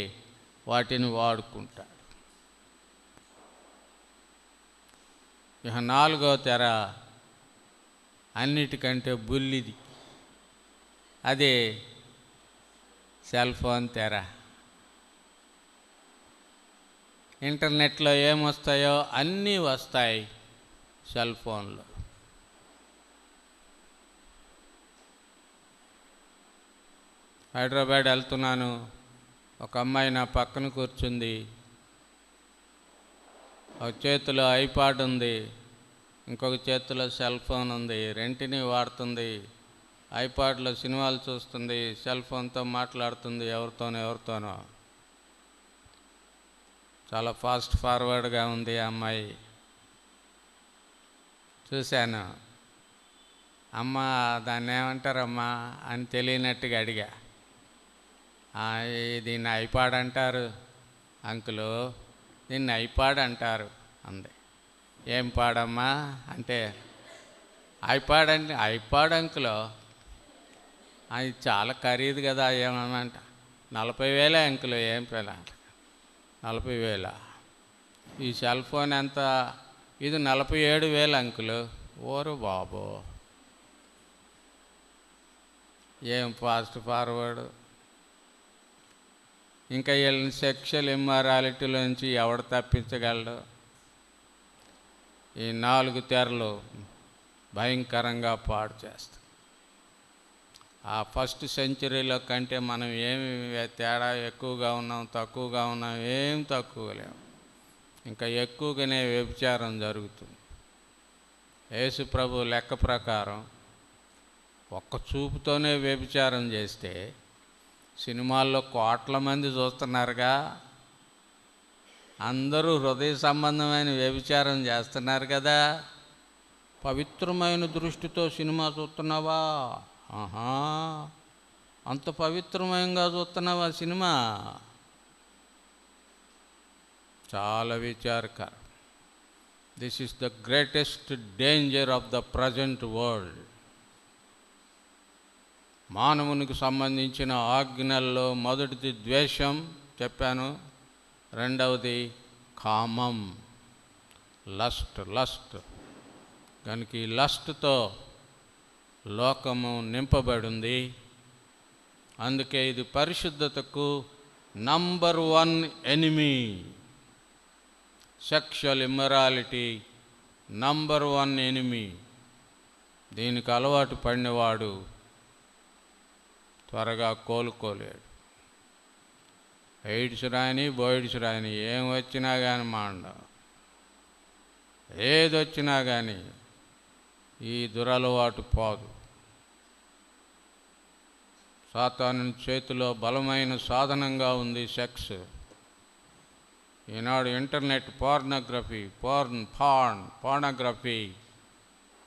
వాటిని వాడుకుంటాడు. ఇక 4వ తెర అన్నిటికంటే బుల్లిది. అదే సెల్ ఫోన్ తెర. ఇంటర్నెట్లో ఏమొస్తాయో అన్నీ వస్తాయి సెల్ ఫోన్లో. హైదరాబాద్ వెళ్తున్నాను, ఒక అమ్మాయి నా పక్కన కూర్చుంది. ఒక చేతిలో ఐపాడ్ ఉంది, ఇంకొక చేతిలో సెల్ ఫోన్ ఉంది. రెంటిని వాడుతుంది. ఐపాడ్లో సినిమాలు చూస్తుంది, సెల్ ఫోన్తో మాట్లాడుతుంది ఎవరితోనో. చాలా ఫాస్ట్ ఫార్వర్డ్గా ఉంది ఆ అమ్మాయి. చూశాను. అమ్మ దాన్ని ఏమంటారమ్మా అని తెలియనట్టుగా అడిగా. దీన్ని ఐపాడ్ అంటారు అంకులు, దీన్ని ఐపాడ్ అంటారు అంది. ఏం పాడమ్మా అంటే ఐపాడ్ అంకులు, అది చాలా ఖరీదు కదా ఏమన్నంట. 40,000 అంకులు. ఏం పిల్ల 40,000? ఈ సెల్ ఫోన్ ఎంత? ఇది 47,000 అంకులు. ఓరు బాబు, ఏం ఫాస్ట్ ఫార్వర్డ్. ఇంకా వీళ్ళని సెక్షువల్ ఇమ్మొరాలిటీలోంచి ఎవడు తప్పించగలడు? ఈ 4 తెరలు భయంకరంగా పాడు చేస్తాయి. ఆ ఫస్ట్ సెంచరీలో కంటే మనం ఏమి తేడా ఎక్కువగా ఉన్నాం, తక్కువగా ఉన్నాం? ఏం తక్కువ లేవు. ఇంకా ఎక్కువగానే వ్యభిచారం జరుగుతుంది. యేసు ప్రభు లెక్క ప్రకారం ఒక్క చూపుతోనే వ్యభిచారం చేస్తే సినిమాల్లో కోట్ల మంది చూస్తున్నారుగా. అందరూ హృదయ సంబంధమైన వ్యభిచారం చేస్తున్నారు కదా. పవిత్రమైన దృష్టితో సినిమా చూస్తున్నావా? ఆహా, అంత పవిత్రమయంగా చూస్తున్నావా సినిమా? చాలా విచారకరం. This is the greatest danger of the present world. మానవునికి సంబంధించిన ఆజ్ఞల్లో మొదటిది ద్వేషం చెప్పాను. రెండవది కామం, లస్ట్. కనుక ఈ లస్ట్తో లోకము నింపబడింది. అందుకే ఇది పరిశుద్ధతకు number 1 enemy. Sexual immorality number 1 enemy. దీనికి అలవాటు పడినవాడు త్వరగా కోలుకోలేడు. ఎయిడ్స్ రాని బోయిడ్స్ రాని ఏం వచ్చినా కానీ మాండ, ఏదొచ్చినా కానీ ఈ దురలవాటు పోదు. సాతాను చేతిలో బలమైన సాధనంగా ఉంది సెక్స్. ఈనాడు ఇంటర్నెట్ పోర్నోగ్రఫీ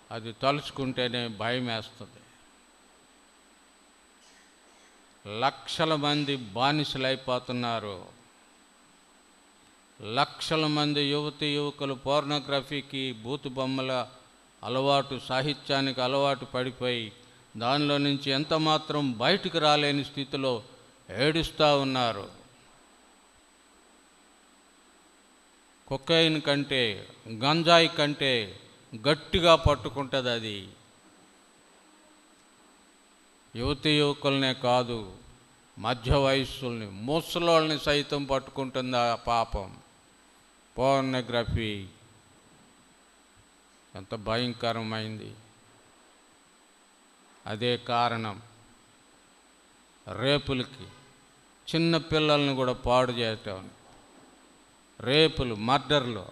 అది తలుచుకుంటేనే భయం వేస్తుంది. లక్షల మంది బానిసలైపోతున్నారు. లక్షల మంది యువకులు పోర్నోగ్రఫీకి, బూతు బొమ్మల అలవాటు, సాహిత్యానికి అలవాటు పడిపోయి దానిలో నుంచి ఎంత మాత్రం బయటికి రాలేని స్థితిలో ఏడుస్తూ ఉన్నారు. కొకైన్ కంటే, గంజాయి కంటే గట్టిగా పట్టుకుంటుంది అది. యువకులనే కాదు, మధ్య వయస్సుల్ని, ముసలోళ్ళని సైతం పట్టుకుంటుంది ఆ పాపం. పోర్నోగ్రఫీ ఎంత భయంకరమైంది. అదే కారణం రేపులకి, చిన్న పిల్లల్ని కూడా పాడు చేయటం, రేపులు, మర్డర్లు,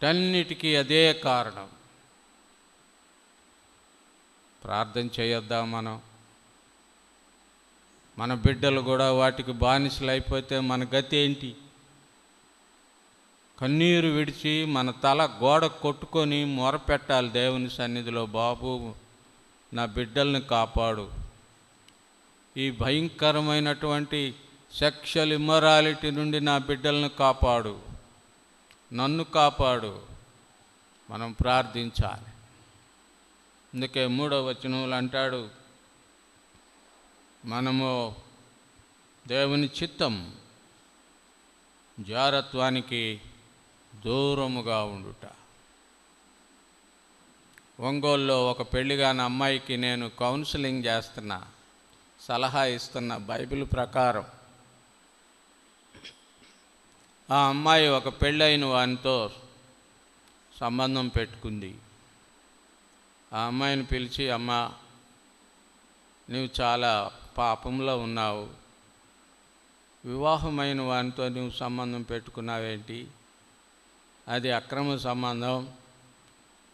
అన్నిటికీ అదే కారణం. ప్రార్థన చేయొద్దా మనం? మన బిడ్డలు కూడా వాటికి బానిసలు అయిపోతే మన గతి ఏంటి? కన్నీరు విడిచి మన తల గోడ కొట్టుకొని మొరపెట్టాలి దేవుని సన్నిధిలో, బాబు నా బిడ్డల్ని కాపాడు, ఈ భయంకరమైనటువంటి సెక్షువల్ ఇమ్మొరాలిటీ నుండి నా బిడ్డలను కాపాడు, నన్ను కాపాడు. మనం ప్రార్థించాలి. అందుకే 3వ వచనంలో అంటాడు, మనము దేవుని చిత్తం జారత్వానికి దూరముగా ఉండుట. ఒంగోలులో ఒక పెళ్లిగాని అమ్మాయికి నేను కౌన్సిలింగ్ చేస్తున్నా, సలహా ఇస్తున్నా బైబిల్ ప్రకారం. ఆ అమ్మాయి ఒక పెళ్ళైన వానితో సంబంధం పెట్టుకుంది. ఆ అమ్మాయిని పిలిచి, అమ్మ నువ్వు చాలా పాపంలో ఉన్నావు, వివాహమైన వానితో నువ్వు సంబంధం పెట్టుకున్నావేంటి? అది అక్రమ సంబంధం,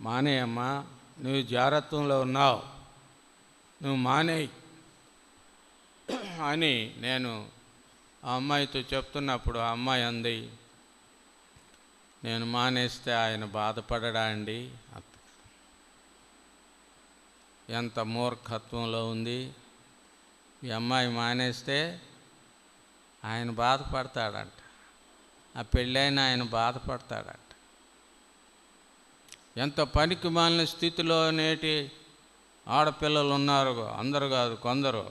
మానేయమ్మా, నువ్వు జారత్వంలో ఉన్నావు, నువ్వు మానేయి అని నేను ఆ అమ్మాయితో చెప్తున్నప్పుడు ఆ అమ్మాయి అంది, నేను మానేస్తే ఆయన బాధపడడా అండి? ఎంత మూర్ఖత్వంలో ఉంది! ఈ అమ్మాయి మానేస్తే ఆయన బాధపడతాడంట, ఆ పెళ్ళైన ఆయన బాధపడతాడంట. ఎంత పనికి మాలిన స్థితిలో నేటి ఆడపిల్లలు ఉన్నారు. అందరూ కాదు, కొందరు.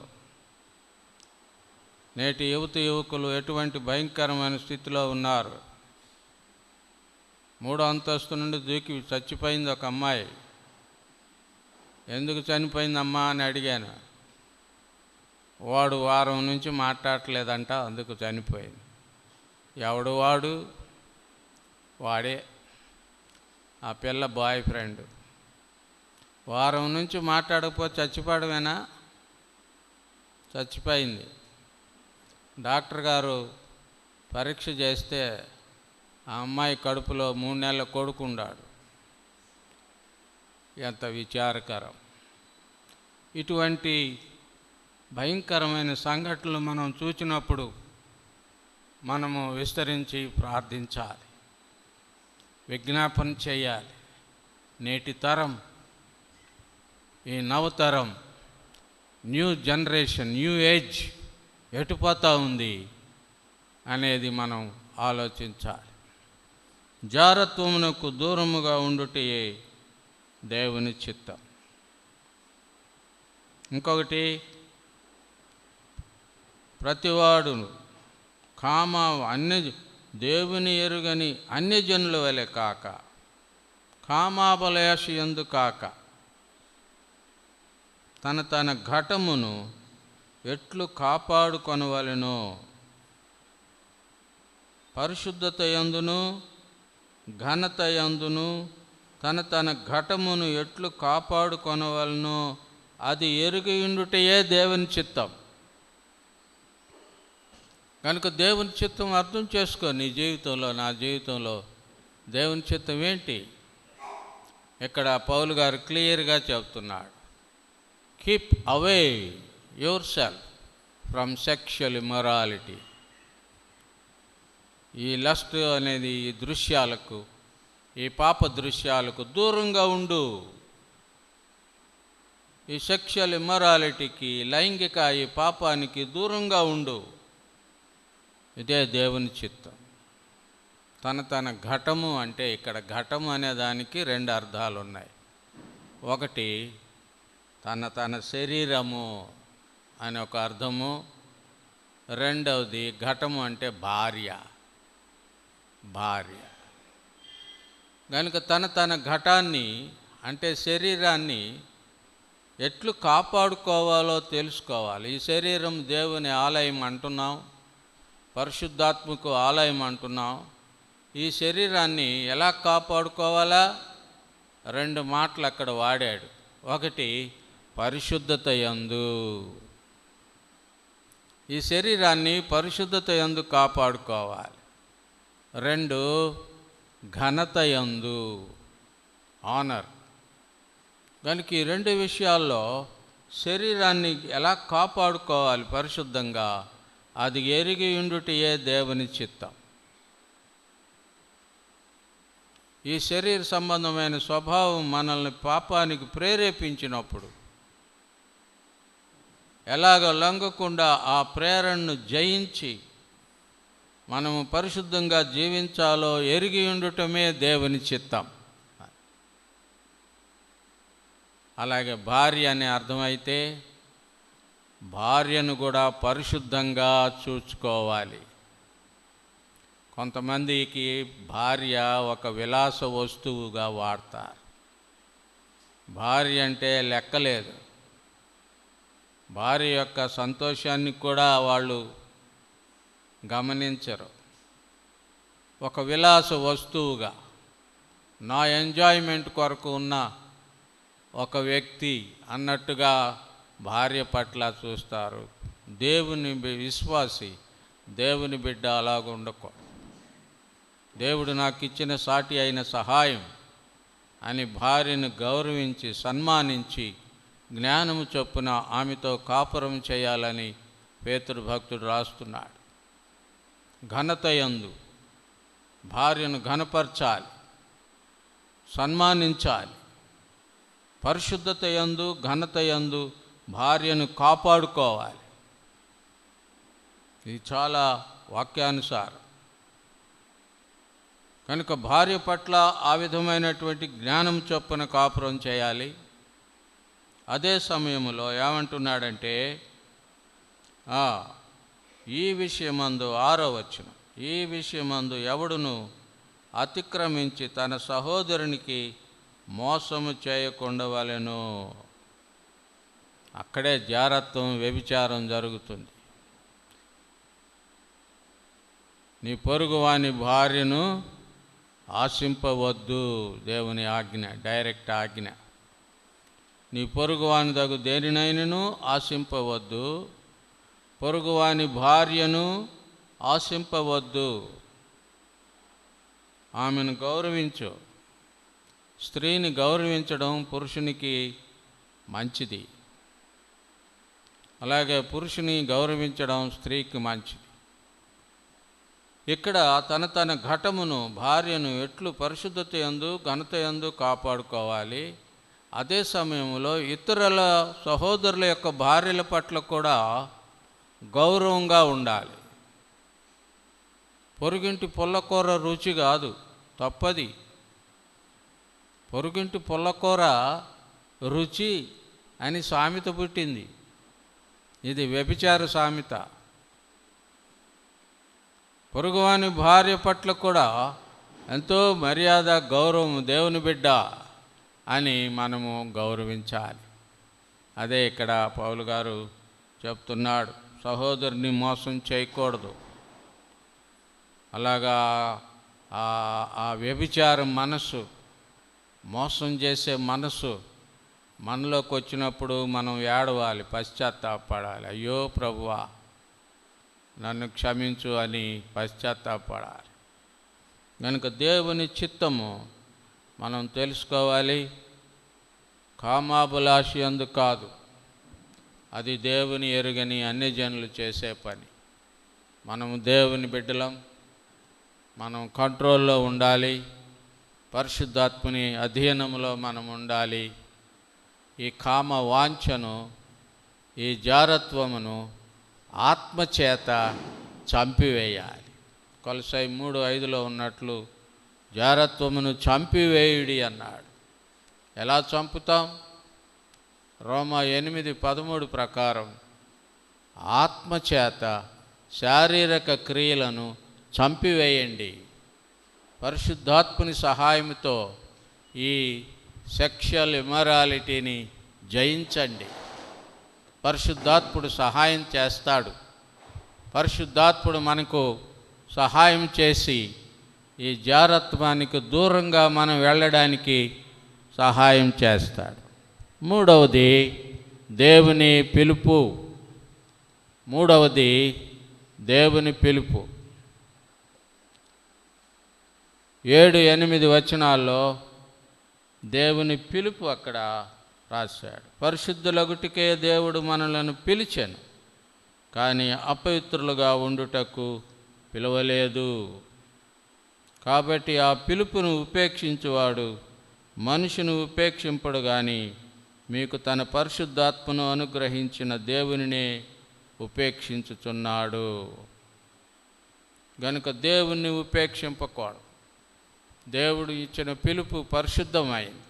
నేటి యువకులు ఎటువంటి భయంకరమైన స్థితిలో ఉన్నారు. 3వ అంతస్తు నుండి దూకి చచ్చిపోయింది ఒక అమ్మాయి. ఎందుకు చనిపోయిందమ్మా అని అడిగాను. వాడు వారం నుంచి మాట్లాడలేదంట, అందుకు చనిపోయింది. ఎవడు వాడు? వాడే, ఆ పిల్ల బాయ్ ఫ్రెండ్. వారం నుంచి మాట్లాడకపోతే చచ్చిపోవడమేనా? చచ్చిపోయింది. డాక్టర్ గారు పరీక్ష చేస్తే ఆ అమ్మాయి కడుపులో 3 నెలల కొడుకున్నాడు. ఎంత విచారకరం! ఇటువంటి భయంకరమైన సంఘటనలు మనం చూసినప్పుడు మనము విస్తరించి ప్రార్థించాలి, విజ్ఞాపన చేయాలి. నేటి తరం, ఈ నవతరం, న్యూ జనరేషన్, న్యూ ఏజ్ ఎటుపోతూ ఉంది అనేది మనం ఆలోచించాలి. జారత్వమునకు దూరముగా ఉండుటే దేవుని చిత్తం. ఇంకొకటి, ప్రతివాడు దేవుని ఎరుగని అన్యజనుల వలె కాక, కామాబలయాశ యందు కాక, తన ఘటమును ఎట్లు కాపాడుకొనవలెనో, పరిశుద్ధత యందును ఘనత యందును తన ఘటమును ఎట్లు కాపాడుకొనవలనో అది ఎరిగియుండుటయే దేవుని చిత్తం. కనుక దేవుని చిత్తం అర్థం చేసుకో. నీ జీవితంలో, నా జీవితంలో దేవుని చిత్తం ఏంటి? ఇక్కడ పౌలు గారు క్లియర్గా చెప్తున్నాడు, keep away your self from sexual immorality. ఈ లస్ట్ అనేది ఈ దృశ్యాలకు, ఈ పాప దృశ్యాలకు దూరంగా ఉండు. ఈ సెక్షువల్ ఇమ్మొరాలిటీకి, లైంగిక ఈ పాపానికి దూరంగా ఉండు. ఇదే దేవుని చిత్తం. తన ఘటము అంటే ఇక్కడ ఘటము అనే దానికి రెండు అర్థాలు ఉన్నాయి. ఒకటి తన శరీరము అని ఒక అర్థము, రెండవది ఘటము అంటే భార్య. కనుక తన ఘటాన్ని అంటే శరీరాన్ని ఎట్లు కాపాడుకోవాలో తెలుసుకోవాలి. ఈ శరీరం దేవుని ఆలయం అంటున్నాం, పరిశుద్ధాత్మకు ఆలయం అంటున్నాం. ఈ శరీరాన్ని ఎలా కాపాడుకోవాలా? రెండు మాటలు అక్కడ వాడాడు. ఒకటి పరిశుద్ధత యందు, ఈ శరీరాన్ని పరిశుద్ధత యందు కాపాడుకోవాలి. రెండు ఘనత యందు, ఆనర్. కనుక ఈ రెండు విషయాల్లో శరీరాన్ని ఎలా కాపాడుకోవాలి పరిశుద్ధంగా, అది ఎరిగి ఉండుటయే దేవుని చిత్తం. ఈ శరీర సంబంధమైన స్వభావం మనల్ని పాపానికి ప్రేరేపించినప్పుడు ఎలాగ లొంగకుండా ఆ ప్రేరణను జయించి మనము పరిశుద్ధంగా జీవించాలో ఎరిగి ఉండటమే దేవుని చిత్తం. అలాగే భార్య అనే అర్థమైతే భార్యను కూడా పరిశుద్ధంగా చూసుకోవాలి. కొంతమందికి భార్య ఒక విలాస వస్తువుగా వాడతారు. భార్య అంటే లెక్కలేదు. భార్య యొక్క సంతోషాన్ని కూడా వాళ్ళు గమనించరు. ఒక విలాస వస్తువుగా, నా ఎంజాయ్మెంట్ కొరకు ఉన్న ఒక వ్యక్తి అన్నట్టుగా భార్య పట్ల చూస్తారు. దేవుని విశ్వాసి, దేవుని బిడ్డ అలాగ ఉండకూడదు. దేవుడు నాకు ఇచ్చిన సాటి అయిన సహాయం అని భార్యను గౌరవించి సన్మానించి జ్ఞానము చొప్పున ఆమెతో కాపురం చేయాలని పేతురు భక్తుడు రాస్తున్నాడు. ఘనత యందు భార్యను ఘనపరచాలి, సన్మానించాలి. పరిశుద్ధత యందు ఘనత యందు భార్యను కాపాడుకోవాలి. ఇది చాలా వాక్యానుసారం. కనుక భార్య పట్ల ఆ విధమైనటువంటి జ్ఞానం చొప్పున కాపురం చేయాలి. అదే సమయంలో ఏమంటున్నాడంటే, ఈ విషయమందు 6వ వచనం, ఈ విషయమందు ఎవడును అతిక్రమించి తన సహోదరునికి మోసము చేయకుండవలెను. అక్కడే జారత్వం, వ్యభిచారం జరుగుతుంది. నీ పొరుగువాని భార్యను ఆశింపవద్దు, దేవుని ఆజ్ఞ, డైరెక్ట్ ఆజ్ఞ. నీ పొరుగువాని దగు దేనినైనను ఆశింపవద్దు, పొరుగువాని భార్యను ఆశింపవద్దు. ఆమెను గౌరవించు. స్త్రీని గౌరవించడం పురుషునికి మంచిది, అలాగే పురుషుని గౌరవించడం స్త్రీకి మంచిది. ఇక్కడ తన ఘటమును, భార్యను ఎట్లు పరిశుద్ధత యందు ఘనత యందు కాపాడుకోవాలి. అదే సమయంలో ఇతరుల సహోదరుల యొక్క భార్యల పట్ల కూడా గౌరవంగా ఉండాలి. పొరుగింటి పుల్లకూర రుచి కాదు, తప్పది. పొరుగింటి పుల్లకూర రుచి అని సామెత పుట్టింది. ఇది వ్యభిచార సామెత. పొరుగువాని భార్య పట్ల కూడా ఎంతో మర్యాద, గౌరవం, దేవుని బిడ్డ అని మనము గౌరవించాలి. అదే ఇక్కడ పౌలు గారు చెప్తున్నాడు. సహోదరుని మోసం చేయకూడదు. అలాగా ఆ వ్యభిచారం మనసు, మోసం చేసే మనసు మనలోకి వచ్చినప్పుడు మనం ఏడవాలి, పశ్చాత్తాపడాలి. అయ్యో ప్రభువా నన్ను క్షమించు అని పశ్చాత్తాపడాలి. కనుక దేవుని చిత్తము మనం తెలుసుకోవాలి. కామాభిలాషి అందు కాదు, అది దేవుని ఎరుగని అన్యజనులు చేసే పని. మనము దేవుని బిడ్డలం, మనం కంట్రోల్లో ఉండాలి, పరిశుద్ధాత్మని అధీనంలో మనం ఉండాలి. ఈ కామ వాంఛను, ఈ జారత్వమును ఆత్మచేత చంపివేయాలి. కొలసై 3:5 ఉన్నట్లు జారత్వమును చంపివేయుడి అన్నాడు. ఎలా చంపుతాం? రోమా 8:13 ప్రకారం ఆత్మచేత శారీరక క్రియలను చంపివేయండి. పరిశుద్ధాత్మని సహాయంతో ఈ సెక్షువల్ ఇమరాలిటీని జయించండి. పరిశుద్ధాత్ముడు సహాయం చేస్తాడు. పరిశుద్ధాత్ముడు మనకు సహాయం చేసి ఈ జారత్వానికి దూరంగా మనం వెళ్ళడానికి సహాయం చేస్తాడు. మూడవది దేవుని పిలుపు. 7-8 వచనాల్లో దేవుని పిలుపు అక్కడ రాశాడు. పరిశుద్ధులగుటికే దేవుడు మనలను పిలిచెను, కానీ అపవిత్రులుగా ఉండుటకు పిలవలేదు. కాబట్టి ఆ పిలుపును ఉపేక్షించువాడు మనుషుని ఉపేక్షింపడు, కానీ మీకు తన పరిశుద్ధాత్మను అనుగ్రహించిన దేవునినే ఉపేక్షించుచున్నాడు. గనుక దేవుణ్ణి ఉపేక్షింపకూడదు. దేవుడు ఇచ్చిన పిలుపు పరిశుద్ధమైంది.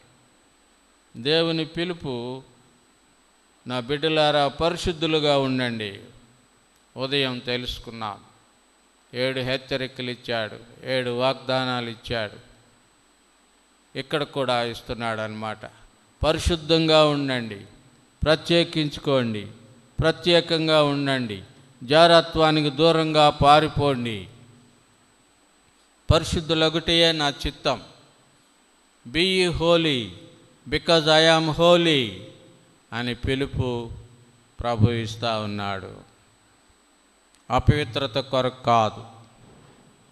దేవుని పిలుపు, నా బిడ్డలారా పరిశుద్ధులుగా ఉండండి. ఉదయం తెలుసుకున్నాం. 7 హెచ్చరికలు ఇచ్చాడు, 7 వాగ్దానాలు ఇచ్చాడు. ఇక్కడ కూడా ఇస్తున్నాడు అన్నమాట. పరిశుద్ధంగా ఉండండి, ప్రత్యేకించుకోండి, ప్రత్యేకంగా ఉండండి, జారత్వానికి దూరంగా పారిపోండి. పరిశుద్ధులొకటియే నా చిత్తం. Be holy because I am holy అని పిలుపు ప్రభు ఇస్తూ ఉన్నాడు. అపవిత్రత కొరకు కాదు,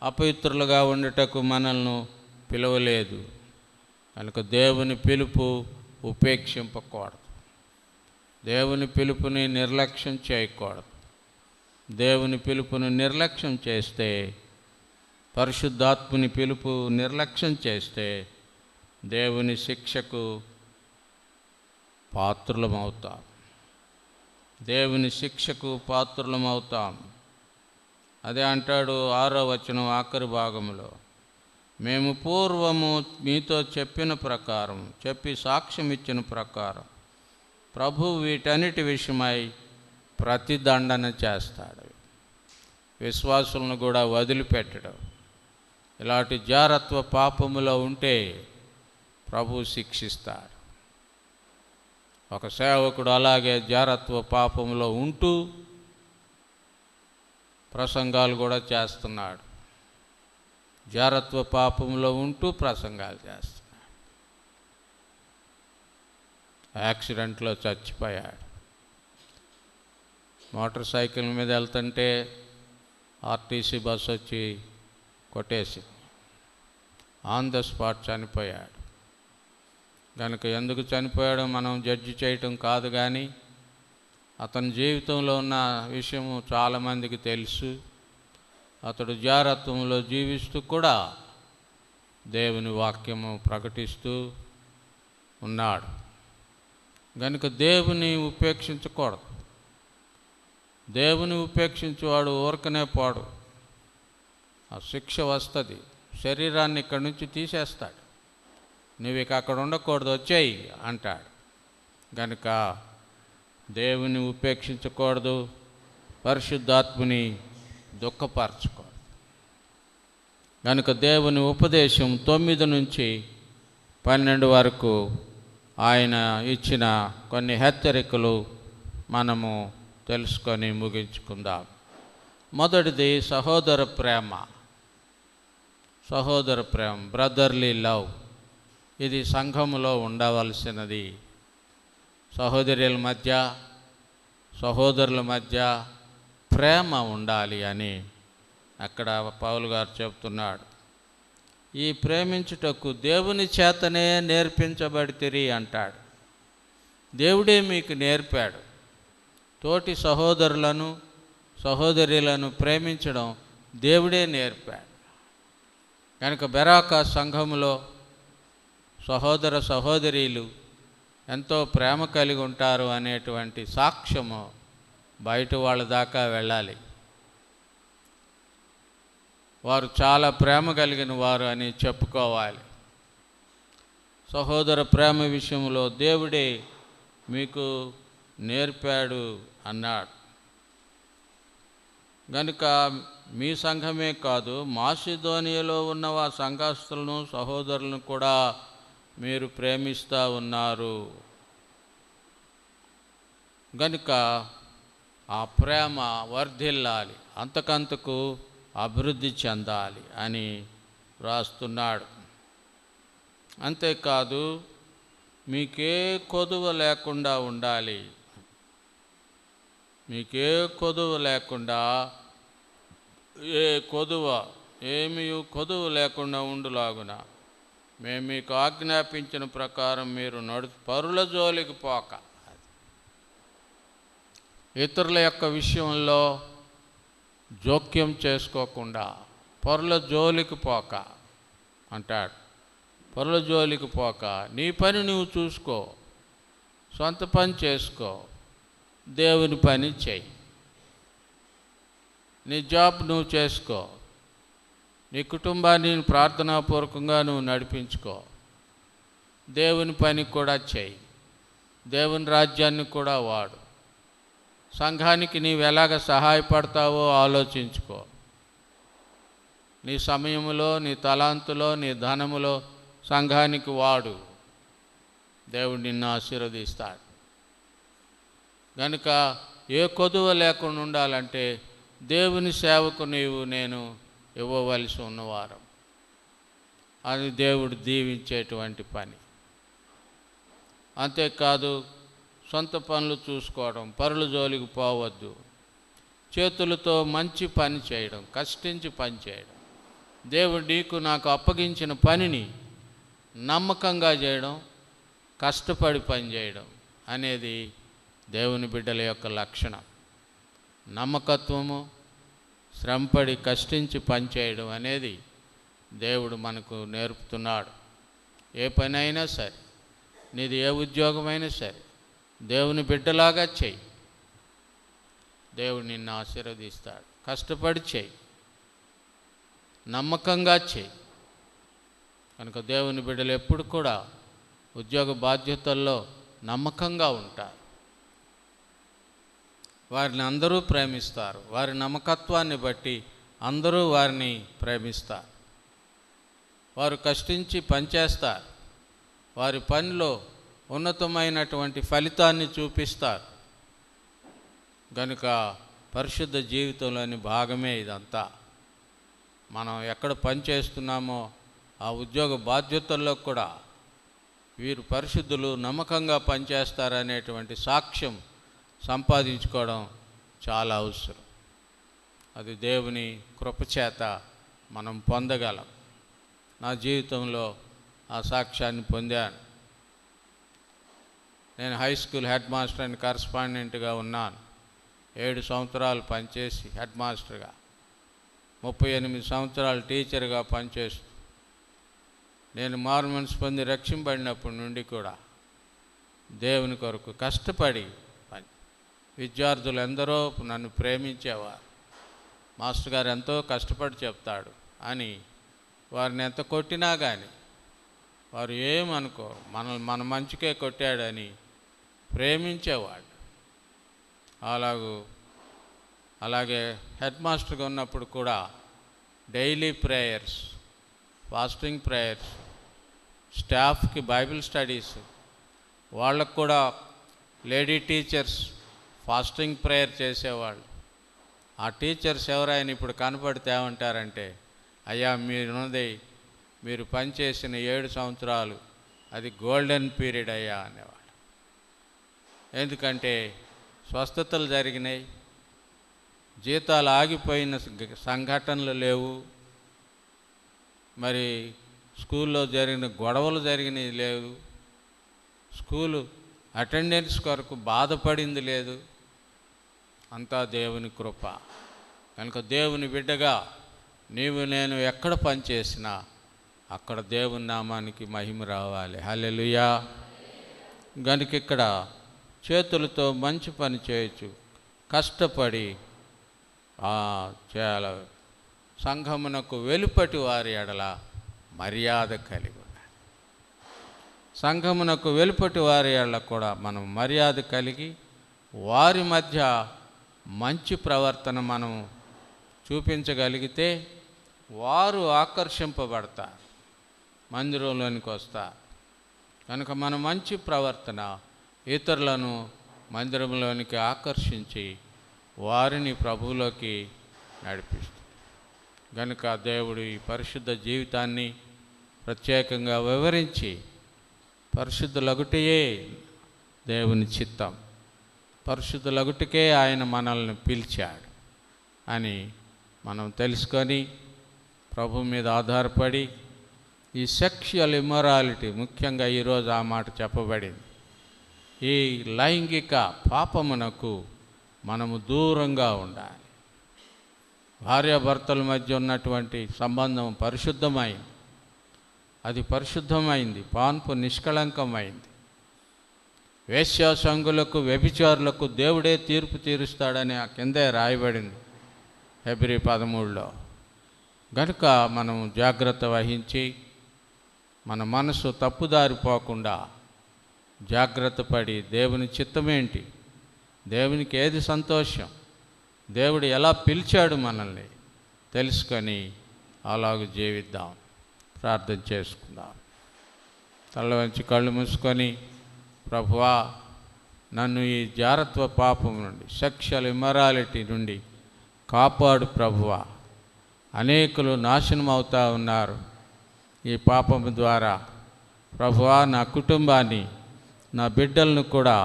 అపవిత్రులుగా ఉండటకు మనల్ని పిలవలేదు. కనుక దేవుని పిలుపు ఉపేక్షింపకూడదు. దేవుని పిలుపుని నిర్లక్ష్యం చేయకూడదు. దేవుని పిలుపును నిర్లక్ష్యం చేస్తే, పరిశుద్ధాత్ముని పిలుపు నిర్లక్ష్యం చేస్తే దేవుని శిక్షకు పాత్రులమవుతాం. దేవుని శిక్షకు పాత్రులమవుతాం. అదే అంటాడు 6వ వచనం ఆఖరి భాగంలో, మేము పూర్వము మీతో చెప్పిన ప్రకారం, చెప్పి సాక్ష్యం ఇచ్చిన ప్రకారం ప్రభు వీటన్నిటి విషయమై ప్రతిదండన చేస్తాడు. విశ్వాసులను కూడా వదిలిపెట్టడం. ఇలాంటి జారత్వ పాపములో ఉంటే ప్రభు శిక్షిస్తాడు. ఒక సేవకుడు అలాగే జారత్వ పాపములో ఉంటూ ప్రసంగాలు కూడా చేస్తున్నాడు. జారత్వ పాపంలో ఉంటూ ప్రసంగాలు చేస్తున్నాడు. యాక్సిడెంట్లో చచ్చిపోయాడు. మోటార్ సైకిల్ మీద వెళ్తుంటే ఆర్టీసీ బస్సు వచ్చి కొట్టేసి ఆన్ ద స్పాట్ చనిపోయాడు. కనుక ఎందుకు చనిపోయాడో మనం జడ్జి చేయటం కాదు, కానీ అతని జీవితంలో ఉన్న విషయము చాలామందికి తెలుసు. అతడు జారత్వంలో జీవిస్తూ కూడా దేవుని వాక్యము ప్రకటిస్తూ ఉన్నాడు. కనుక దేవుని ఉపేక్షించకూడదు. దేవుని ఉపేక్షించేవాడు ఊరకనే పోడు. ఆ శిక్ష వస్తుంది. శరీరాన్ని ఇక్కడి నుంచి తీసేస్తాడు. నువ్వు ఇక అక్కడ ఉండకూడదు, వచ్చేయి అంటాడు. కనుక దేవుని ఉపేక్షించకూడదు, పరిశుద్ధాత్మని దుఃఖపరచకూడదు. కనుక దేవుని ఉపదేశం 9 నుంచి 12 వరకు ఆయన ఇచ్చిన కొన్ని హెచ్చరికలు మనము తెలుసుకొని ముగించుకుందాం. మొదటిది సహోదర ప్రేమ. సహోదర ప్రేమ, బ్రదర్లీ లవ్. ఇది సంఘములో ఉండవలసినది. సహోదరుల మధ్య, సహోదరుల మధ్య ప్రేమ ఉండాలి అని అక్కడ పౌలు గారు చెప్తున్నాడు. ఈ ప్రేమించుటకు దేవుని చేతనే నేర్పించబడితిరి అంటాడు. దేవుడే మీకు నేర్పాడు. తోటి సహోదరులను సహోదరులను ప్రేమించడం దేవుడే నేర్పాడు. కనుక బెరాక సంఘములో సహోదర సహోదరీలు ఎంతో ప్రేమ కలిగి ఉంటారు అనేటువంటి సాక్ష్యము బయట వాళ్ళ దాకా వెళ్ళాలి. వారు చాలా ప్రేమ కలిగిన వారు అని చెప్పుకోవాలి. సహోదర ప్రేమ విషయంలో దేవుడే మీకు నేర్పాడు అన్నాడు. కనుక మీ సంఘమే కాదు, మాసిదోనియాలో ఉన్న ఆ సంఘస్థులను సహోదరులను కూడా మీరు ప్రేమిస్తూ ఉన్నారు. కనుక ఆ ప్రేమ వర్ధిల్లాలి, అంతకంతకు అభివృద్ధి చెందాలి అని రాస్తున్నాడు. అంతేకాదు మీకే కొదువ లేకుండా ఉండాలి. మీకే కొదువ లేకుండా, ఏమీ కొదువ లేకుండా ఉండులాగున మేము మీకు ఆజ్ఞాపించిన ప్రకారం మీరు పరుల జోలికి పోక, ఇతరుల యొక్క విషయంలో జోక్యం చేసుకోకుండా పరుల జోలికి పోక అంటాడు. పరుల జోలికి పోక నీ పని నువ్వు చూసుకో, సొంత పని చేసుకో, దేవుని పని చెయ్యి. నీ జాబ్ నువ్వు చేసుకో, నీ కుటుంబాన్ని ప్రార్థనాపూర్వకంగా నువ్వు నడిపించుకో, దేవుని పని కూడా చెయ్యి, దేవుని రాజ్యాన్ని కూడా వాడు. సంఘానికి నీవు ఎలాగ సహాయపడతావో ఆలోచించుకో. నీ సమయములో, నీ తలాంతులో, నీ ధనములో సంఘానికి వాడు. దేవుడు నిన్ను ఆశీర్వదిస్తాడు. కనుక ఏ కొదువ లేకుండా ఉండాలంటే దేవుని సేవకు నేను ఇవ్వవలసి ఉన్నవారు. అది దేవుడు దీవించేటువంటి పని. అంతేకాదు సొంత పనులు చూసుకోవడం, పరుల జోలికి పోవద్దు. చేతులతో మంచి పని చేయడం, కష్టించి పని చేయడం, దేవుడు నీకు నాకు అప్పగించిన పనిని నమ్మకంగా చేయడం, కష్టపడి పని చేయడం అనేది దేవుని బిడ్డల యొక్క లక్షణం. నమ్మకత్వము, శ్రమపడి కష్టించి పనిచేయడం అనేది దేవుడు మనకు నేర్పుతున్నాడు. ఏ పని అయినా సరే, నీది ఏ ఉద్యోగమైనా సరే, దేవుని బిడ్డలాగా చెయ్యి, దేవుడు నిన్ను ఆశీర్వదిస్తాడు. కష్టపడి చెయ్యి, నమ్మకంగా చెయ్యి. కనుక దేవుని బిడ్డలు ఎప్పుడు కూడా ఉద్యోగ బాధ్యతల్లో నమ్మకంగా ఉంటారు. వారిని అందరూ ప్రేమిస్తారు. వారి నమ్మకత్వాన్ని బట్టి అందరూ వారిని ప్రేమిస్తారు. వారు కష్టించి పనిచేస్తారు. వారి పనిలో ఉన్నతమైనటువంటి ఫలితాన్ని చూపిస్తారు. కనుక పరిశుద్ధ జీవితంలోని భాగమే ఇదంతా. మనం ఎక్కడ పని చేస్తున్నామో ఆ ఉద్యోగ బాధ్యతల్లో కూడా వీరు పరిశుద్ధులు, నమ్మకంగా పనిచేస్తారనేటువంటి సాక్ష్యం సంపాదించుకోవడం చాలా అవసరం. అది దేవుని కృపచేత మనం పొందగలం. నా జీవితంలో ఆ సాక్ష్యాన్ని పొందాను. నేను high school head master and కరస్పాండెంట్గా ఉన్నాను. 7 సంవత్సరాలు పనిచేసి హెడ్ మాస్టర్గా, 38 సంవత్సరాలు టీచర్గా పనిచేస్తూ, నేను మారుమనసు పొంది రక్షింపబడినప్పటి నుండి కూడా దేవుని కొరకు కష్టపడి విద్యార్థులు ఎందరో నన్ను ప్రేమించేవారు. మాస్టర్ గారు ఎంతో కష్టపడి చెప్తాడు అని వారిని ఎంత కొట్టినా కానీ వారు ఏమనుకో, మన మంచికే కొట్టాడని ప్రేమించేవాడు. అలాగే హెడ్ మాస్టర్గా ఉన్నప్పుడు కూడా డైలీ ప్రేయర్స్, ఫాస్టింగ్ ప్రేయర్స్, స్టాఫ్కి బైబిల్ స్టడీస్, వాళ్ళకు కూడా లేడీ టీచర్స్ ఫాస్టింగ్ ప్రేయర్ చేసేవాళ్ళు. ఆ టీచర్స్ ఎవరైనా ఇప్పుడు కనపడితే ఏమంటారంటే, అయ్యా మీరు పనిచేసిన 7 సంవత్సరాలు అది గోల్డెన్ పీరియడ్ అయ్యా అనేవాళ్ళు. ఎందుకంటే స్వస్థతలు జరిగినాయి, జీతాలు ఆగిపోయిన సంఘటనలు లేవు, మరి స్కూల్లో జరిగిన గొడవలు జరిగినవి లేవు, స్కూలు అటెండెన్స్ కొరకు బాధపడింది లేదు. అంతా దేవుని కృప. కనుక దేవుని బిడ్డగా నేను ఎక్కడ పనిచేసినా అక్కడ దేవుని నామానికి మహిమ రావాలి. హల్లెలూయా. కనుక ఇక్కడ చేతులతో మంచి పని చేయొచ్చు, కష్టపడి చేయాల. సంఘమునకు వెలుపటి వారి ఎడల మర్యాద కలిగి ఉండాలి. సంఘమునకు వెలుపటి వారి ఎడల కూడా మనం మర్యాద కలిగి వారి మధ్య మంచి ప్రవర్తన మనం చూపించగలిగితే వారు ఆకర్షింపబడతారు, మందిరంలోనికి వస్తారు. కనుక మన మంచి ప్రవర్తన ఇతరులను మందిరంలోనికి ఆకర్షించి వారిని ప్రభువులోకి నడిపిస్తుంది. కనుక దేవుడు ఈ పరిశుద్ధ జీవితాన్ని ప్రత్యేకంగా వివరించి, పరిశుద్ధులగుటయే దేవుని చిత్తం, పరిశుద్ధులగుటకే ఆయన మనల్ని పిలిచాడు అని మనం తెలుసుకొని ప్రభు మీద ఆధారపడి ఈ సెక్షువల్ ఇమ్మొరాలిటీ, ముఖ్యంగా ఈరోజు ఆ మాట చెప్పబడింది, ఈ లైంగిక పాపమునకు మనము దూరంగా ఉండాలి. భార్యాభర్తల మధ్య ఉన్నటువంటి సంబంధం పరిశుద్ధమైంది, అది పరిశుద్ధమైంది, పాన్పు నిష్కళంకమైంది. వేశ్యాసంగులకు వ్యభిచారులకు దేవుడే తీర్పు తీరుస్తాడని ఆ కిందే రాయబడింది హెబ్రీ 13లో. కనుక మనం జాగ్రత్త వహించి మన మనసు తప్పుదారిపోకుండా జాగ్రత్త పడి దేవుని చిత్తమేంటి, దేవునికి ఏది సంతోషం, దేవుడు ఎలా పిలిచాడు మనల్ని తెలుసుకొని అలాగ జీవిద్దాం. ప్రార్థన చేసుకుందాం. తల వంచి కళ్ళు మూసుకొని, ప్రభువా నన్ను ఈ జారత్వ పాపం నుండి, సెక్షువల్ ఇమ్మొరాలిటీ నుండి కాపాడు ప్రభువా. అనేకులు నాశనం అవుతూ ఉన్నారు ఈ పాపము ద్వారా. ప్రభువా నా కుటుంబాన్ని, నా బిడ్డలను కూడా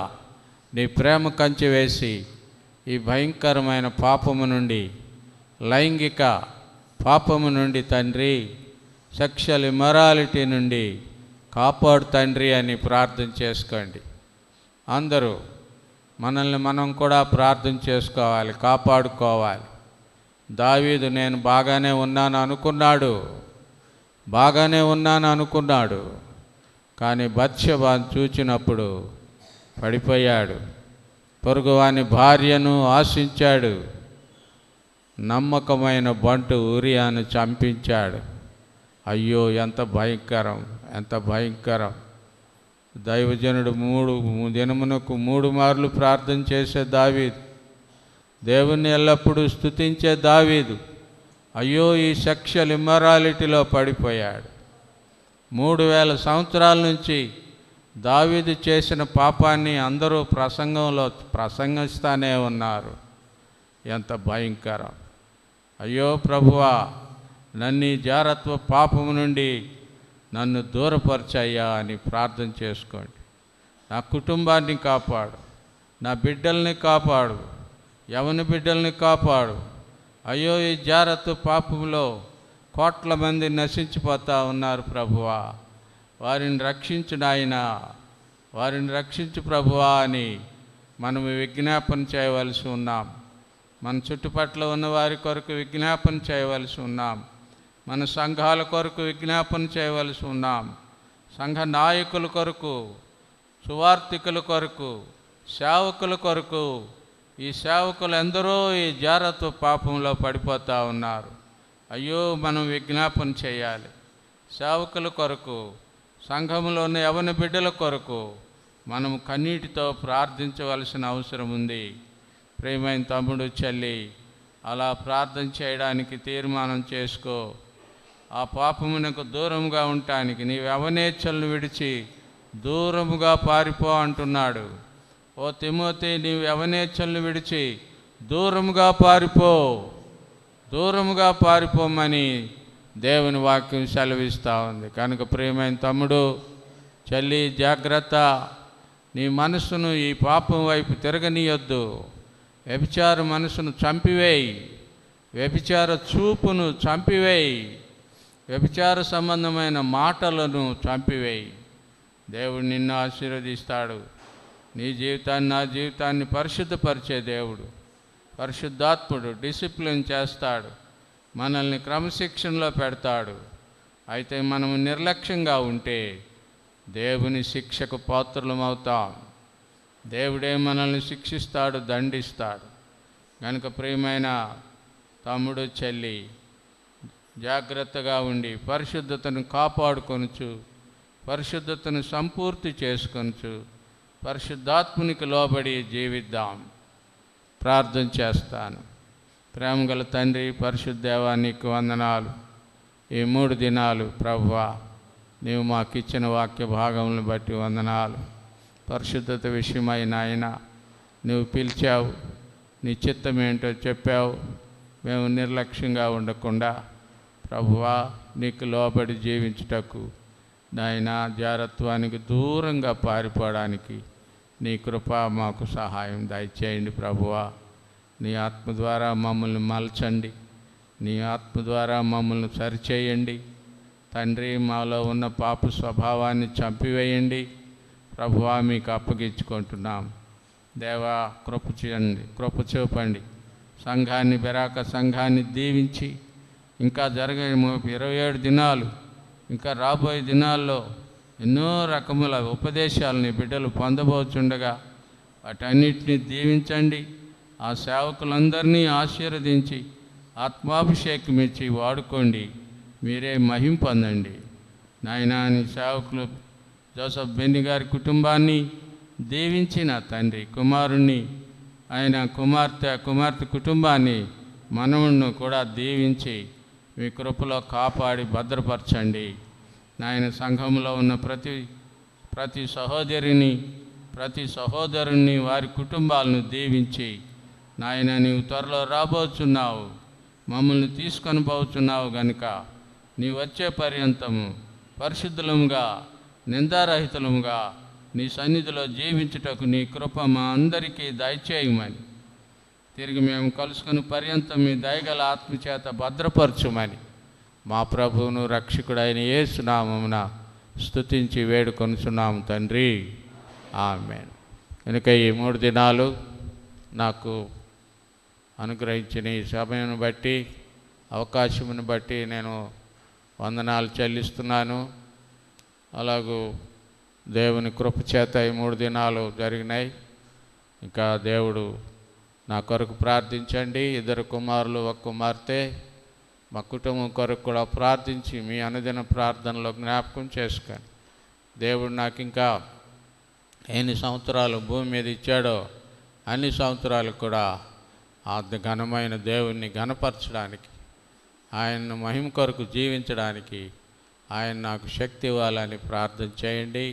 నీ ప్రేమ కంచె వేసి ఈ భయంకరమైన పాపము నుండి, లైంగిక పాపము నుండి తండ్రి, సెక్షువల్ ఇమ్మొరాలిటీ నుండి కాపాడు తండ్రి అని ప్రార్థన చేసుకోండి. అందరూ మనల్ని మనం కూడా ప్రార్థన చేసుకోవాలి, కాపాడుకోవాలి. దావీదు నేను బాగానే ఉన్నాను అనుకున్నాడు, కానీ బత్షెబను చూచినప్పుడు పడిపోయాడు. పొరుగువాని భార్యను ఆశించాడు, నమ్మకమైన బంటు ఊరియాను చంపించాడు. అయ్యో ఎంత భయంకరం. దైవజనుడు దినమునకు 3 మార్లు ప్రార్థన చేసే దావీదు, దేవుణ్ణి ఎల్లప్పుడూ స్తుతించే దావీదు అయ్యో ఈ సెక్షువల్ ఇమ్మొరాలిటీలో పడిపోయాడు. 3000 సంవత్సరాల నుంచి దావీదు చేసిన పాపాన్ని అందరూ ప్రసంగిస్తూనే ఉన్నారు. ఎంత భయంకరం. అయ్యో ప్రభువా నన్ను ఈ జారత్వ పాపము నుండి నన్ను దూరపరచయ్యా అని ప్రార్థన చేసుకోండి. నా కుటుంబాన్ని కాపాడు, నా బిడ్డల్ని కాపాడు, యవన బిడ్డల్ని కాపాడు. అయ్యో ఈ జారత్వ పాపంలో కోట్ల మంది నశించిపోతూ ఉన్నారు ప్రభువా, వారిని రక్షించు నాయనా, వారిని రక్షించు ప్రభువా అని మనము విజ్ఞాపన చేయవలసి ఉన్నాం. మన చుట్టుపక్కల ఉన్న వారి కొరకు విజ్ఞాపన చేయవలసి ఉన్నాం. మన సంఘాల కొరకు విజ్ఞాపన చేయవలసి ఉన్నాం. సంఘ నాయకుల కొరకు, సువార్థికుల కొరకు, సేవకుల కొరకు. ఈ సేవకులు ఎందరో ఈ జారత్వ పాపంలో పడిపోతూ ఉన్నారు. అయ్యో మనం విజ్ఞాపన చేయాలి. సేవకుల కొరకు, సంఘంలో ఉన్న యవన బిడ్డల కొరకు మనం కన్నీటితో ప్రార్థించవలసిన అవసరం ఉంది. ప్రియమైన తమ్ముడు, చెల్లి, అలా ప్రార్థన చేయడానికి తీర్మానం చేసుకో. ఆ పాపమునకు దూరంగా ఉండటానికి నీ యవనేచ్ఛలను విడిచి దూరముగా పారిపో అంటున్నాడు. ఓ తిమోతి, నీవు యవనేచ్ఛలను విడిచి దూరముగా పారిపో, దూరముగా పారిపోమని దేవుని వాక్యం సెలవిస్తూ ఉంది. కనుక ప్రియమైన తమ్ముడు, చెల్లి, జాగ్రత్త. నీ మనసును ఈ పాపం వైపు తిరగనీయొద్దు. వ్యభిచార మనసును చంపివేయి, వ్యభిచార చూపును చంపివేయి, వ్యభిచార సంబంధమైన మాటలను చంపివేయి. దేవుడు నిన్ను ఆశీర్వదిస్తాడు. నీ జీవితాన్ని, నా జీవితాన్ని పరిశుద్ధపరిచే దేవుడు, పరిశుద్ధాత్ముడు డిసిప్లిన్ చేస్తాడు, మనల్ని క్రమశిక్షణలో పెడతాడు. అయితే మనము నిర్లక్ష్యంగా ఉంటే దేవుని శిక్షకు పాత్రులమవుతాం. దేవుడే మనల్ని శిక్షిస్తాడు, దండిస్తాడు. కనుక ప్రియమైన తమ్ముడు, చెల్లి, జాగ్రత్తగా ఉండి పరిశుద్ధతను కాపాడుకొనుచు, పరిశుద్ధతను సంపూర్తి చేసుకొనుచు, పరిశుద్ధాత్మునికి లోబడి జీవిద్దాం. ప్రార్థన చేస్తాను. ప్రేమగల తండ్రి, పరిశుద్ధదేవా, నీకు వందనాలు. ఈ 3 దినాలు ప్రభువా, నీవు మాకు ఇచ్చిన వాక్య భాగములను బట్టి వందనాలు. పరిశుద్ధత విషయమై నాయన నువ్వు పిలిచావు, నీ చిత్తం ఏంటో చెప్పావు. మేము నిర్లక్ష్యంగా ఉండకుండా ప్రభువా, నీకు లోబడి జీవించుటకు నాయన జారత్వానికి దూరంగా పారిపోవడానికి నీ కృప మాకు సహాయం దయచేయండి ప్రభువా. నీ ఆత్మ ద్వారా మమ్మల్ని మలచండి, నీ ఆత్మ ద్వారా మమ్మల్ని సరిచేయండి తండ్రి. మాలో ఉన్న పాప స్వభావాన్ని చంపివేయండి ప్రభువా. మీకు అప్పగించుకుంటున్నాం దేవా. కృప చూపండి. సంఘాన్ని, బెరాక సంఘాన్ని దీవించి ఇంకా జరిగే 27 దినాలు, ఇంకా రాబోయే దినాల్లో ఎన్నో రకముల ఉపదేశాలని బిడ్డలు పొందబోచుండగా వాటన్నిటిని దీవించండి. ఆ సేవకులందరినీ ఆశీర్వదించి ఆత్మాభిషేకం ఇచ్చి వాడుకోండి. మీరే మహిమ పొందండి నాయన. నీ సేవకులు జోసఫ్ బెన్ని గారి కుటుంబాన్ని దీవించిన తండ్రి, కుమారుణ్ణి, ఆయన కుమార్తె కుటుంబాన్ని, మనవుణ్ణి కూడా దీవించి మీ కృపలో కాపాడి భద్రపరచండి నాయన. సంఘంలో ఉన్న ప్రతి సహోదరిని, ప్రతి సహోదరుని, వారి కుటుంబాలను దీవించి నాయన, నీవు త్వరలో రాబోతున్నావు, మమ్మల్ని తీసుకొని పోతున్నావు గనుక నీ వచ్చే పర్యంతము పరిశుద్ధులముగా, నిందారహితులముగా నీ సన్నిధిలో జీవించుటకు నీ కృప మా అందరికీ దయచేయమని, తిరిగి మేము కలుసుకుని పర్యంతం మీ దయగల ఆత్మచేత భద్రపరచుమని మా ప్రభువును రక్షకుడైన యేసు నామమున స్తుతించి వేడుకొనుచున్నాము తండ్రి. ఆమేన్. కనుక ఈ 3 దినాలు నాకు అనుగ్రహించిన ఈ సమయాన్ని బట్టి, అవకాశమును బట్టి నేను వందనాలు చెల్లిస్తున్నాను. అలాగూ దేవుని కృప చేత ఈ 3 దినాలు జరిగినాయి. ఇంకా దేవుడు నా కొరకు ప్రార్థించండి. 2 కుమారులు 1 కుమార్తె, మా కుటుంబం కొరకు కూడా ప్రార్థించి మీ అనుదిన ప్రార్థనలో జ్ఞాపకం చేసుకొని దేవుడు నాకు ఇంకా ఎన్ని సంవత్సరాలు భూమి మీద ఇచ్చాడో అన్ని సంవత్సరాలు కూడా ఆ ఘనమైన దేవుణ్ణి ఘనపరచడానికి, ఆయన్ను మహిమ కొరకు జీవించడానికి ఆయన నాకు శక్తి ఇవ్వాలని ప్రార్థన చేయండి.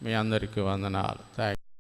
మీ అందరికీ వందనాలు. థ్యాంక్